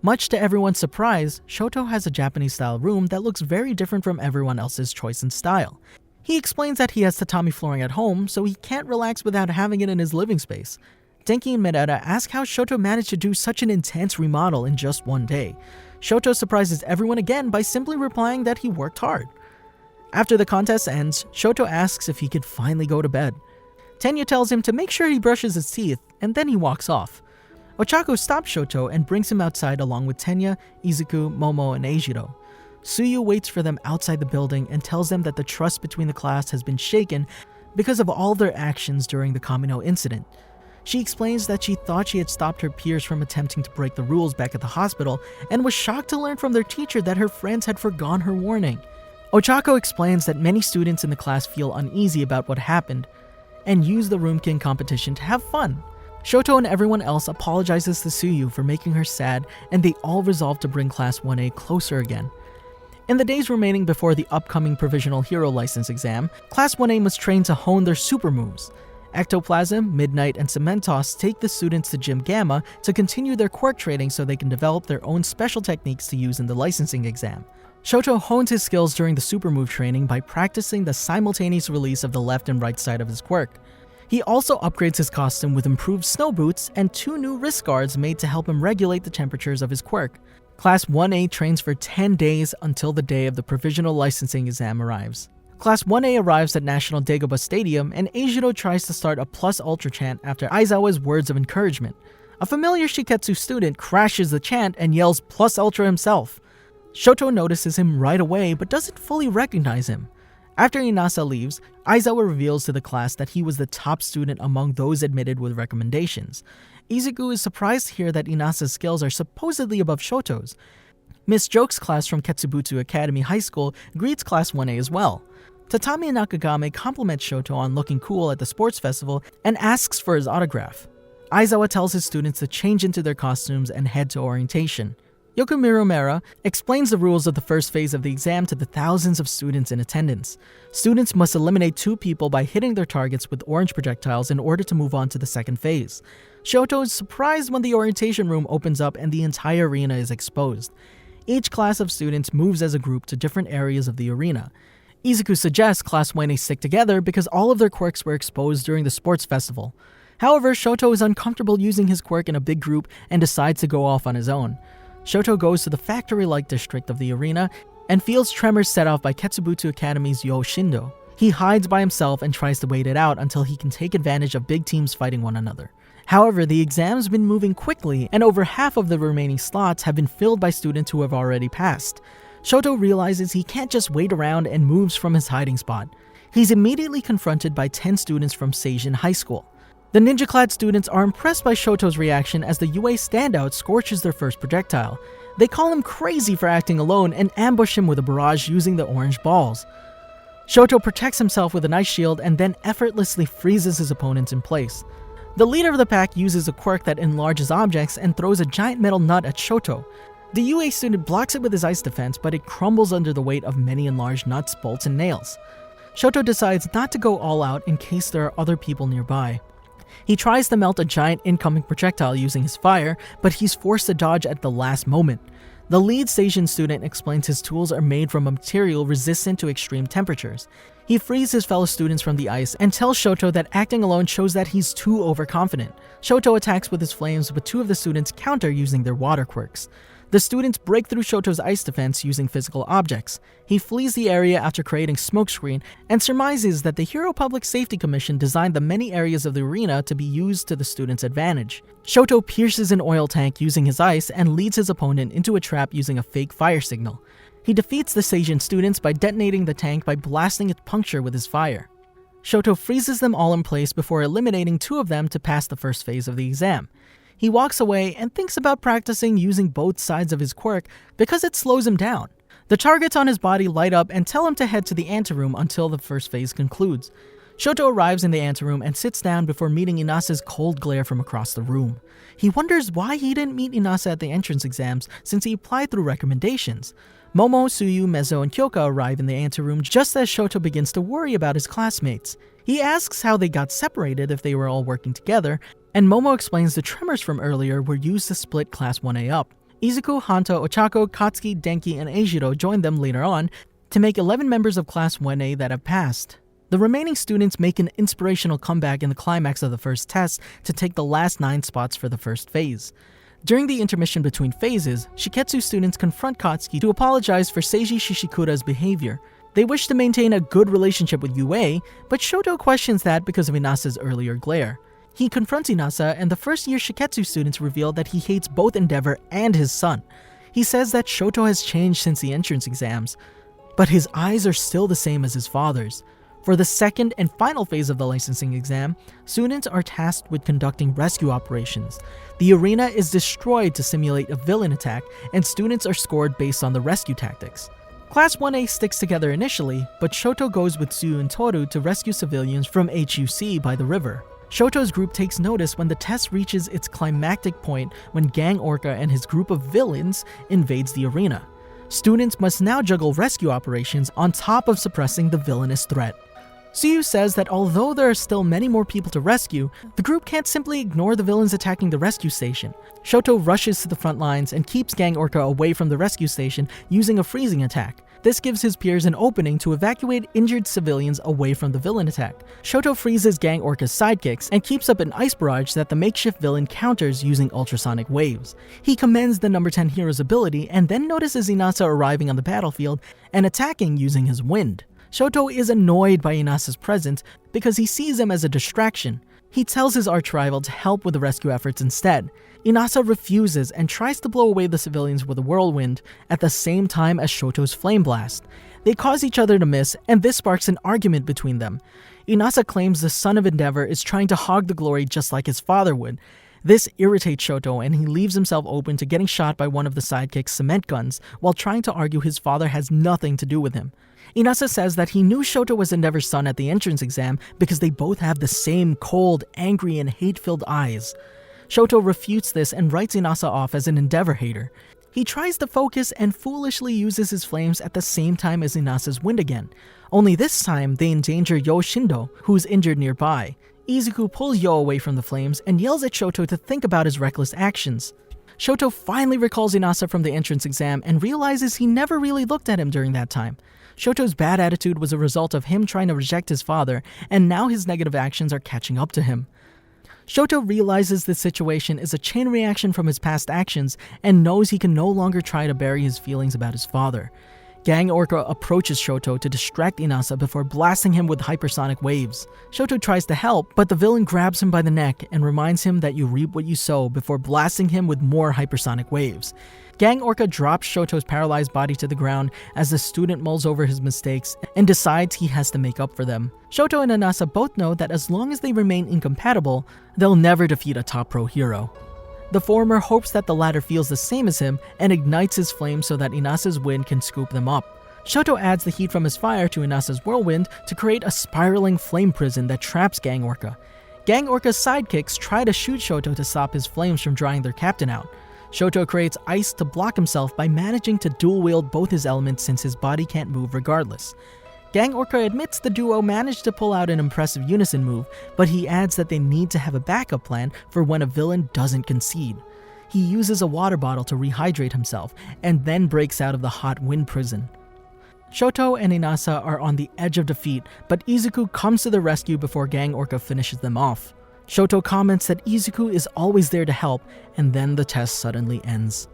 Much to everyone's surprise, Shoto has a Japanese-style room that looks very different from everyone else's choice and style. He explains that he has tatami flooring at home, so he can't relax without having it in his living space. Denki and Mideta ask how Shoto managed to do such an intense remodel in just one day. Shoto surprises everyone again by simply replying that he worked hard. After the contest ends, Shoto asks if he could finally go to bed. Tenya tells him to make sure he brushes his teeth, and then he walks off. Ochako stops Shoto and brings him outside along with Tenya, Izuku, Momo, and Eijiro. Tsuyu waits for them outside the building and tells them that the trust between the class has been shaken because of all their actions during the Kamino incident. She explains that she thought she had stopped her peers from attempting to break the rules back at the hospital and was shocked to learn from their teacher that her friends had forgone her warning. Ochako explains that many students in the class feel uneasy about what happened and use the Room King competition to have fun. Shoto and everyone else apologizes to Tsuyu for making her sad, and they all resolve to bring Class 1A closer again. In the days remaining before the upcoming Provisional Hero License exam, Class 1A must train to hone their super moves. Ectoplasm, Midnight, and Cementos take the students to Gym Gamma to continue their quirk training so they can develop their own special techniques to use in the licensing exam. Shoto hones his skills during the super move training by practicing the simultaneous release of the left and right side of his quirk. He also upgrades his costume with improved snow boots and 2 new wrist guards made to help him regulate the temperatures of his quirk. Class 1A trains for 10 days until the day of the provisional licensing exam arrives. Class 1A arrives at National Dagobah Stadium, and Eijiro tries to start a Plus Ultra chant after Aizawa's words of encouragement. A familiar Shiketsu student crashes the chant and yells Plus Ultra himself. Shoto notices him right away but doesn't fully recognize him. After Inasa leaves, Aizawa reveals to the class that he was the top student among those admitted with recommendations. Izuku is surprised to hear that Inasa's skills are supposedly above Shoto's. Miss Joke's class from Ketsubutsu Academy High School greets Class 1A as well. Tatami and Nakagame compliments Shoto on looking cool at the sports festival and asks for his autograph. Aizawa tells his students to change into their costumes and head to orientation. Yokumiro Mera explains the rules of the first phase of the exam to the thousands of students in attendance. Students must eliminate 2 people by hitting their targets with orange projectiles in order to move on to the second phase. Shoto is surprised when the orientation room opens up and the entire arena is exposed. Each class of students moves as a group to different areas of the arena. Izuku suggests Class 1A stick together because all of their quirks were exposed during the sports festival. However, Shoto is uncomfortable using his quirk in a big group and decides to go off on his own. Shoto goes to the factory-like district of the arena and feels tremors set off by Ketsubutsu Academy's Yo Shindo. He hides by himself and tries to wait it out until he can take advantage of big teams fighting one another. However, the exam's been moving quickly, and over half of the remaining slots have been filled by students who have already passed. Shoto realizes he can't just wait around and moves from his hiding spot. He's immediately confronted by 10 students from Seijin High School. The ninja-clad students are impressed by Shoto's reaction as the UA standout scorches their first projectile. They call him crazy for acting alone and ambush him with a barrage using the orange balls. Shoto protects himself with an ice shield and then effortlessly freezes his opponents in place. The leader of the pack uses a quirk that enlarges objects and throws a giant metal nut at Shoto. The UA student blocks it with his ice defense, but it crumbles under the weight of many enlarged nuts, bolts, and nails. Shoto decides not to go all out in case there are other people nearby. He tries to melt a giant incoming projectile using his fire, but he's forced to dodge at the last moment. The lead Seijin student explains his tools are made from a material resistant to extreme temperatures. He frees his fellow students from the ice and tells Shoto that acting alone shows that he's too overconfident. Shoto attacks with his flames, but 2 of the students counter using their water quirks. The students break through Shoto's ice defense using physical objects. He flees the area after creating smokescreen and surmises that the Hero Public Safety Commission designed the many areas of the arena to be used to the students' advantage. Shoto pierces an oil tank using his ice and leads his opponent into a trap using a fake fire signal. He defeats the Seijin students by detonating the tank by blasting its puncture with his fire. Shoto freezes them all in place before eliminating 2 of them to pass the first phase of the exam. He walks away and thinks about practicing using both sides of his quirk because it slows him down. The targets on his body light up and tell him to head to the anteroom until the first phase concludes. Shoto arrives in the anteroom and sits down before meeting Inasa's cold glare from across the room. He wonders why he didn't meet Inasa at the entrance exams since he applied through recommendations. Momo, Tsuyu, Mezo, and Kyoka arrive in the anteroom just as Shoto begins to worry about his classmates. He asks how they got separated if they were all working together, and Momo explains the tremors from earlier were used to split Class 1A up. Izuku, Hanta, Ochako, Katsuki, Denki, and Eijiro join them later on to make 11 members of Class 1A that have passed. The remaining students make an inspirational comeback in the climax of the first test to take the last 9 spots for the first phase. During the intermission between phases, Shiketsu students confront Katsuki to apologize for Seiji Shishikura's behavior. They wish to maintain a good relationship with UA, but Shoto questions that because of Inasa's earlier glare. He confronts Inasa, and the first-year Shiketsu students reveal that he hates both Endeavor and his son. He says that Shoto has changed since the entrance exams, but his eyes are still the same as his father's. For the second and final phase of the licensing exam, students are tasked with conducting rescue operations. The arena is destroyed to simulate a villain attack, and students are scored based on the rescue tactics. Class 1A sticks together initially, but Shoto goes with Tsuyu and Toru to rescue civilians from HUC by the river. Shoto's group takes notice when the test reaches its climactic point when Gang Orca and his group of villains invades the arena. Students must now juggle rescue operations on top of suppressing the villainous threat. Tsuyu says that although there are still many more people to rescue, the group can't simply ignore the villains attacking the rescue station. Shoto rushes to the front lines and keeps Gang Orca away from the rescue station using a freezing attack. This gives his peers an opening to evacuate injured civilians away from the villain attack. Shoto freezes Gang Orca's sidekicks and keeps up an ice barrage that the makeshift villain counters using ultrasonic waves. He commends the number 10 hero's ability and then notices Inasa arriving on the battlefield and attacking using his wind. Shoto is annoyed by Inasa's presence because he sees him as a distraction. He tells his arch-rival to help with the rescue efforts instead. Inasa refuses and tries to blow away the civilians with a whirlwind at the same time as Shoto's flame blast. They cause each other to miss, and this sparks an argument between them. Inasa claims the son of Endeavor is trying to hog the glory just like his father would. This irritates Shoto, and he leaves himself open to getting shot by one of the sidekick's cement guns while trying to argue his father has nothing to do with him. Inasa says that he knew Shoto was Endeavor's son at the entrance exam because they both have the same cold, angry, and hate-filled eyes. Shoto refutes this and writes Inasa off as an Endeavor hater. He tries to focus and foolishly uses his flames at the same time as Inasa's wind again. Only this time, they endanger Yo Shindo, who's injured nearby. Izuku pulls Yo away from the flames and yells at Shoto to think about his reckless actions. Shoto finally recalls Inasa from the entrance exam and realizes he never really looked at him during that time. Shoto's bad attitude was a result of him trying to reject his father, and now his negative actions are catching up to him. Shoto realizes the situation is a chain reaction from his past actions and knows he can no longer try to bury his feelings about his father. Gang Orca approaches Shoto to distract Inasa before blasting him with hypersonic waves. Shoto tries to help, but the villain grabs him by the neck and reminds him that you reap what you sow before blasting him with more hypersonic waves. Gang Orca drops Shoto's paralyzed body to the ground as the student mulls over his mistakes and decides he has to make up for them. Shoto and Inasa both know that as long as they remain incompatible, they'll never defeat a top pro hero. The former hopes that the latter feels the same as him and ignites his flame so that Inasa's wind can scoop them up. Shoto adds the heat from his fire to Inasa's whirlwind to create a spiraling flame prison that traps Gang Orca. Gang Orca's sidekicks try to shoot Shoto to stop his flames from drying their captain out. Shoto creates ice to block himself by managing to dual-wield both his elements since his body can't move regardless. Gang Orca admits the duo managed to pull out an impressive unison move, but he adds that they need to have a backup plan for when a villain doesn't concede. He uses a water bottle to rehydrate himself, and then breaks out of the hot wind prison. Shoto and Inasa are on the edge of defeat, but Izuku comes to the rescue before Gang Orca finishes them off. Shoto comments that Izuku is always there to help, and then the test suddenly ends.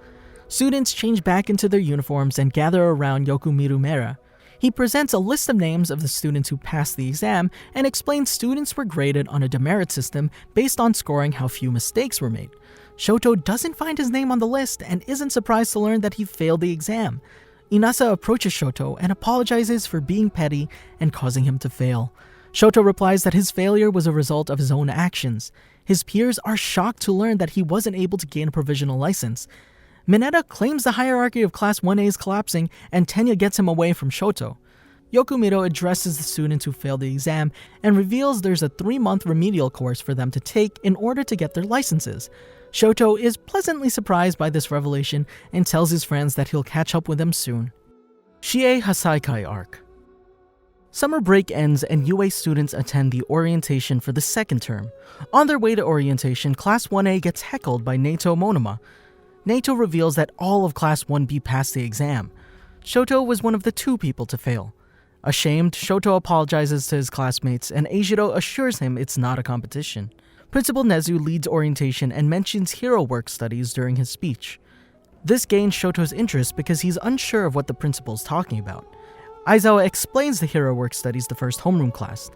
Students change back into their uniforms and gather around Yokumiru Mera. He presents a list of names of the students who passed the exam and explains students were graded on a demerit system based on scoring how few mistakes were made. Shoto doesn't find his name on the list and isn't surprised to learn that he failed the exam. Inasa approaches Shoto and apologizes for being petty and causing him to fail. Shoto replies that his failure was a result of his own actions. His peers are shocked to learn that he wasn't able to gain a provisional license. Mineta claims the hierarchy of Class 1A is collapsing, and Tenya gets him away from Shoto. Yokumiro addresses the students who failed the exam and reveals there's a 3-month remedial course for them to take in order to get their licenses. Shoto is pleasantly surprised by this revelation and tells his friends that he'll catch up with them soon. Shie Hasaikai Arc. Summer break ends and UA students attend the orientation for the second term. On their way to orientation, Class 1A gets heckled by Nato Monoma. Nato reveals that all of Class 1B passed the exam. Shoto was one of the 2 people to fail. Ashamed, Shoto apologizes to his classmates and Eijiro assures him it's not a competition. Principal Nezu leads orientation and mentions hero work studies during his speech. This gains Shoto's interest because he's unsure of what the principal's talking about. Aizawa explains the hero work studies the first homeroom class.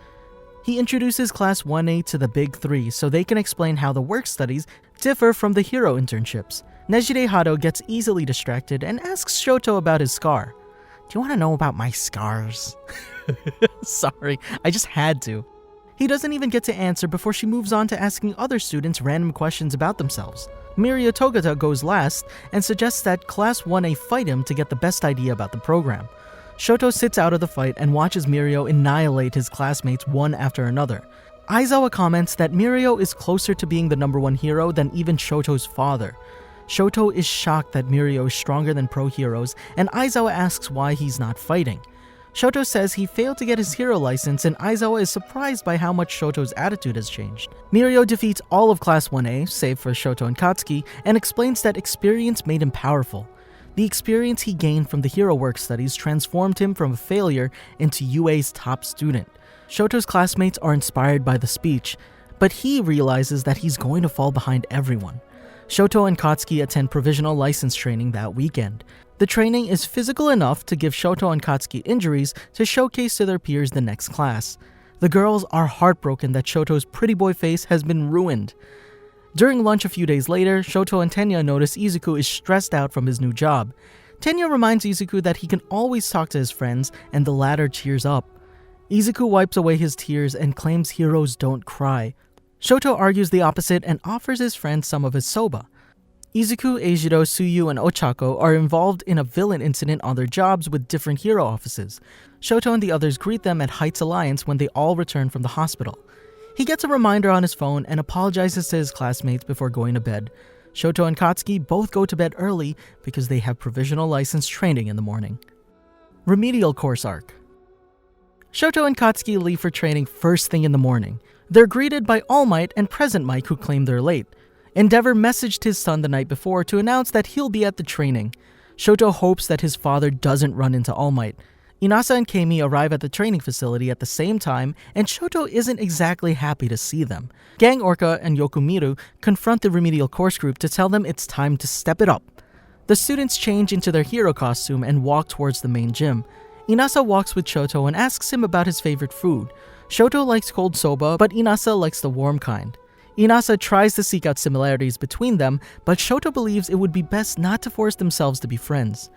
He introduces Class 1A to the Big 3 so they can explain how the work studies differ from the hero internships. Nejire Hado gets easily distracted and asks Shoto about his scar. Do you want to know about my scars? Sorry, I just had to. He doesn't even get to answer before she moves on to asking other students random questions about themselves. Mirio Togata goes last and suggests that Class 1A fight him to get the best idea about the program. Shoto sits out of the fight and watches Mirio annihilate his classmates one after another. Aizawa comments that Mirio is closer to being the number 1 hero than even Shoto's father. Shoto is shocked that Mirio is stronger than pro heroes, and Aizawa asks why he's not fighting. Shoto says he failed to get his hero license, and Aizawa is surprised by how much Shoto's attitude has changed. Mirio defeats all of Class 1A, save for Shoto and Katsuki, and explains that experience made him powerful. The experience he gained from the hero work studies transformed him from a failure into UA's top student. Shoto's classmates are inspired by the speech, but he realizes that he's going to fall behind everyone. Shoto and Katsuki attend provisional license training that weekend. The training is physical enough to give Shoto and Katsuki injuries to showcase to their peers the next class. The girls are heartbroken that Shoto's pretty boy face has been ruined. During lunch a few days later, Shoto and Tenya notice Izuku is stressed out from his new job. Tenya reminds Izuku that he can always talk to his friends, and the latter cheers up. Izuku wipes away his tears and claims heroes don't cry. Shoto argues the opposite and offers his friend some of his soba. Izuku, Eijiro, Tsuyu, and Ochako are involved in a villain incident on their jobs with different hero offices. Shoto and the others greet them at Heights Alliance when they all return from the hospital. He gets a reminder on his phone and apologizes to his classmates before going to bed. Shoto and Katsuki both go to bed early because they have provisional license training in the morning. Remedial Course Arc. Shoto and Katsuki leave for training first thing in the morning. They're greeted by All Might and Present Mic, who claim they're late. Endeavor messaged his son the night before to announce that he'll be at the training. Shoto hopes that his father doesn't run into All Might. Inasa and Keimi arrive at the training facility at the same time, and Shoto isn't exactly happy to see them. Gang Orca and Yokumiru confront the remedial course group to tell them it's time to step it up. The students change into their hero costume and walk towards the main gym. Inasa walks with Shoto and asks him about his favorite food. Shoto likes cold soba, but Inasa likes the warm kind. Inasa tries to seek out similarities between them, but Shoto believes it would be best not to force themselves to be friends.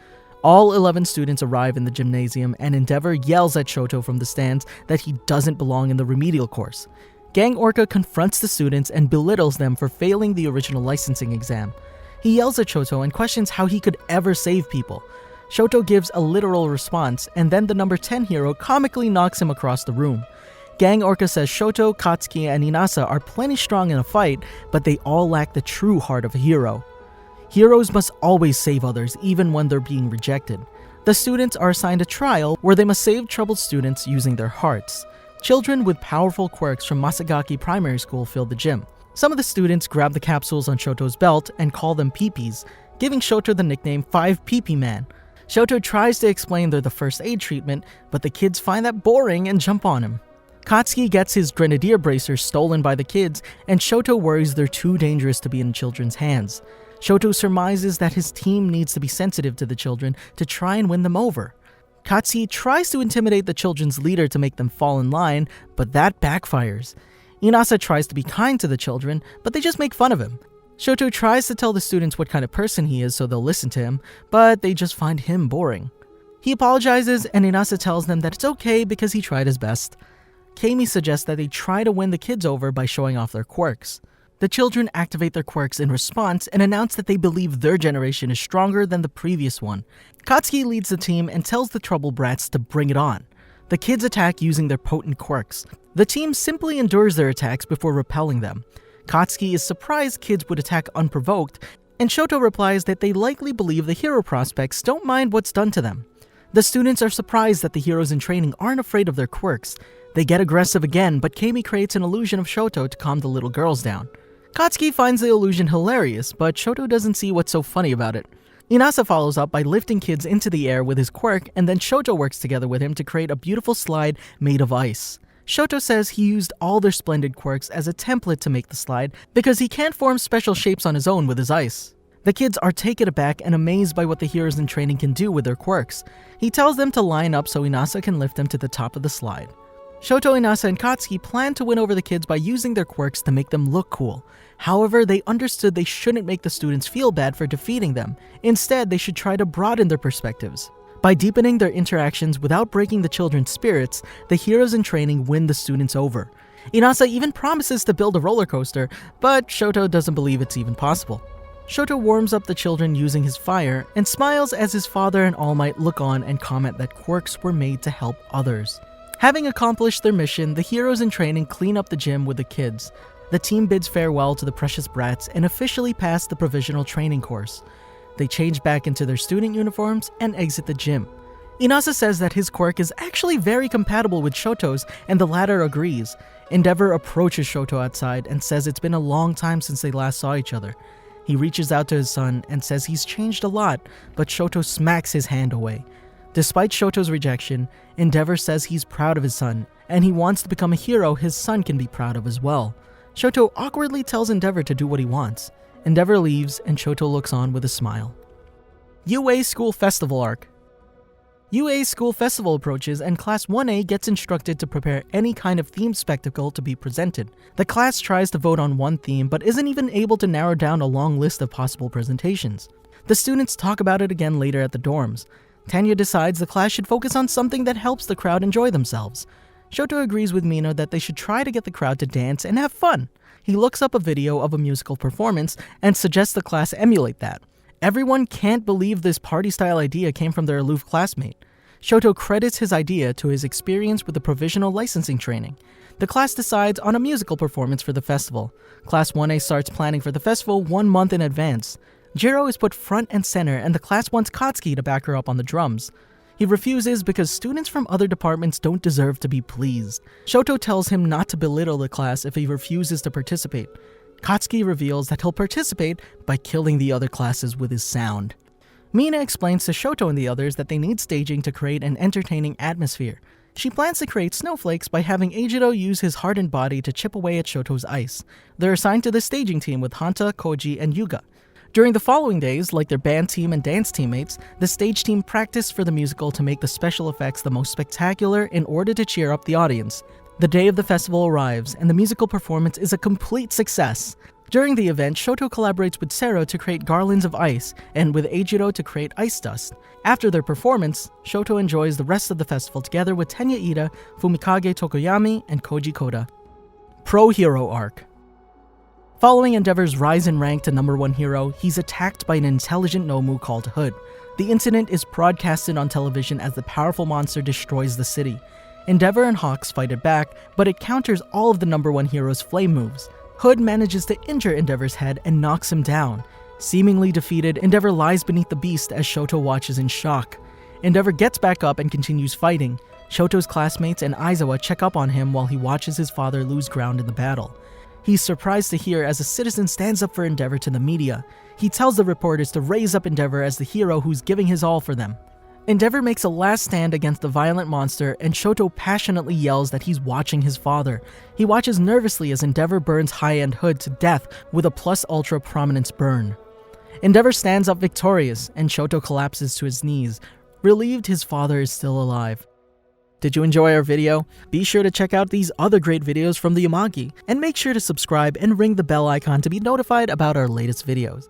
All 11 students arrive in the gymnasium, and Endeavor yells at Shoto from the stands that he doesn't belong in the remedial course. Gang Orca confronts the students and belittles them for failing the original licensing exam. He yells at Shoto and questions how he could ever save people. Shoto gives a literal response, and then the number 10 hero comically knocks him across the room. Gang Orca says Shoto, Katsuki, and Inasa are plenty strong in a fight, but they all lack the true heart of a hero. Heroes must always save others, even when they're being rejected. The students are assigned a trial where they must save troubled students using their hearts. Children with powerful quirks from Masagaki Primary School fill the gym. Some of the students grab the capsules on Shoto's belt and call them peepees, giving Shoto the nickname 5 Peepee Man. Shoto tries to explain they're the first aid treatment, but the kids find that boring and jump on him. Katsuki gets his grenadier bracers stolen by the kids, and Shoto worries they're too dangerous to be in children's hands. Shoto surmises that his team needs to be sensitive to the children to try and win them over. Katsuki tries to intimidate the children's leader to make them fall in line, but that backfires. Inasa tries to be kind to the children, but they just make fun of him. Shoto tries to tell the students what kind of person he is so they'll listen to him, but they just find him boring. He apologizes, and Inasa tells them that it's okay because he tried his best. Keimi suggests that they try to win the kids over by showing off their quirks. The children activate their quirks in response and announce that they believe their generation is stronger than the previous one. Katsuki leads the team and tells the trouble brats to bring it on. The kids attack using their potent quirks. The team simply endures their attacks before repelling them. Katsuki is surprised kids would attack unprovoked, and Shoto replies that they likely believe the hero prospects don't mind what's done to them. The students are surprised that the heroes in training aren't afraid of their quirks. They get aggressive again, but Keimi creates an illusion of Shoto to calm the little girls down. Katsuki finds the illusion hilarious, but Shoto doesn't see what's so funny about it. Inasa follows up by lifting kids into the air with his quirk, and then Shoto works together with him to create a beautiful slide made of ice. Shoto says he used all their splendid quirks as a template to make the slide because he can't form special shapes on his own with his ice. The kids are taken aback and amazed by what the heroes in training can do with their quirks. He tells them to line up so Inasa can lift them to the top of the slide. Shoto, Inasa, and Katsuki plan to win over the kids by using their quirks to make them look cool. However, they understood they shouldn't make the students feel bad for defeating them. Instead, they should try to broaden their perspectives. By deepening their interactions without breaking the children's spirits, the heroes in training win the students over. Inasa even promises to build a roller coaster, but Shoto doesn't believe it's even possible. Shoto warms up the children using his fire and smiles as his father and All Might look on and comment that quirks were made to help others. Having accomplished their mission, the heroes in training clean up the gym with the kids. The team bids farewell to the precious brats and officially pass the provisional training course. They change back into their student uniforms and exit the gym. Inasa says that his quirk is actually very compatible with Shoto's, and the latter agrees. Endeavor approaches Shoto outside and says it's been a long time since they last saw each other. He reaches out to his son and says he's changed a lot, but Shoto smacks his hand away. Despite Shoto's rejection, Endeavor says he's proud of his son, and he wants to become a hero his son can be proud of as well. Shoto awkwardly tells Endeavor to do what he wants. Endeavor leaves, and Shoto looks on with a smile. UA School Festival Arc. UA's school festival approaches, and Class 1A gets instructed to prepare any kind of themed spectacle to be presented. The class tries to vote on one theme, but isn't even able to narrow down a long list of possible presentations. The students talk about it again later at the dorms. Tanya decides the class should focus on something that helps the crowd enjoy themselves. Shoto agrees with Mina that they should try to get the crowd to dance and have fun. He looks up a video of a musical performance and suggests the class emulate that. Everyone can't believe this party-style idea came from their aloof classmate. Shoto credits his idea to his experience with the provisional licensing training. The class decides on a musical performance for the festival. Class 1A starts planning for the festival 1 month in advance. Jiro is put front and center, and the class wants Katsuki to back her up on the drums. He refuses because students from other departments don't deserve to be pleased. Shoto tells him not to belittle the class if he refuses to participate. Katsuki reveals that he'll participate by killing the other classes with his sound. Mina explains to Shoto and the others that they need staging to create an entertaining atmosphere. She plans to create snowflakes by having Eijiro use his hardened body to chip away at Shoto's ice. They're assigned to the staging team with Hanta, Koji, and Yuga. During the following days, like their band team and dance teammates, the stage team practiced for the musical to make the special effects the most spectacular in order to cheer up the audience. The day of the festival arrives, and the musical performance is a complete success. During the event, Shoto collaborates with Sero to create garlands of ice, and with Eijiro to create ice dust. After their performance, Shoto enjoys the rest of the festival together with Tenya Ida, Fumikage Tokoyami, and Koji Koda. Pro Hero Arc. Following Endeavor's rise in rank to #1 hero, he's attacked by an intelligent Nomu called Hood. The incident is broadcasted on television as the powerful monster destroys the city. Endeavor and Hawks fight it back, but it counters all of the #1 hero's flame moves. Hood manages to injure Endeavor's head and knocks him down. Seemingly defeated, Endeavor lies beneath the beast as Shoto watches in shock. Endeavor gets back up and continues fighting. Shoto's classmates and Aizawa check up on him while he watches his father lose ground in the battle. He's surprised to hear as a citizen stands up for Endeavor to the media. He tells the reporters to raise up Endeavor as the hero who's giving his all for them. Endeavor makes a last stand against the violent monster, and Shoto passionately yells that he's watching his father. He watches nervously as Endeavor burns High-End Hood to death with a Plus Ultra Prominence burn. Endeavor stands up victorious, and Shoto collapses to his knees, relieved his father is still alive. Did you enjoy our video? Be sure to check out these other great videos from the Yamagi, and make sure to subscribe and ring the bell icon to be notified about our latest videos.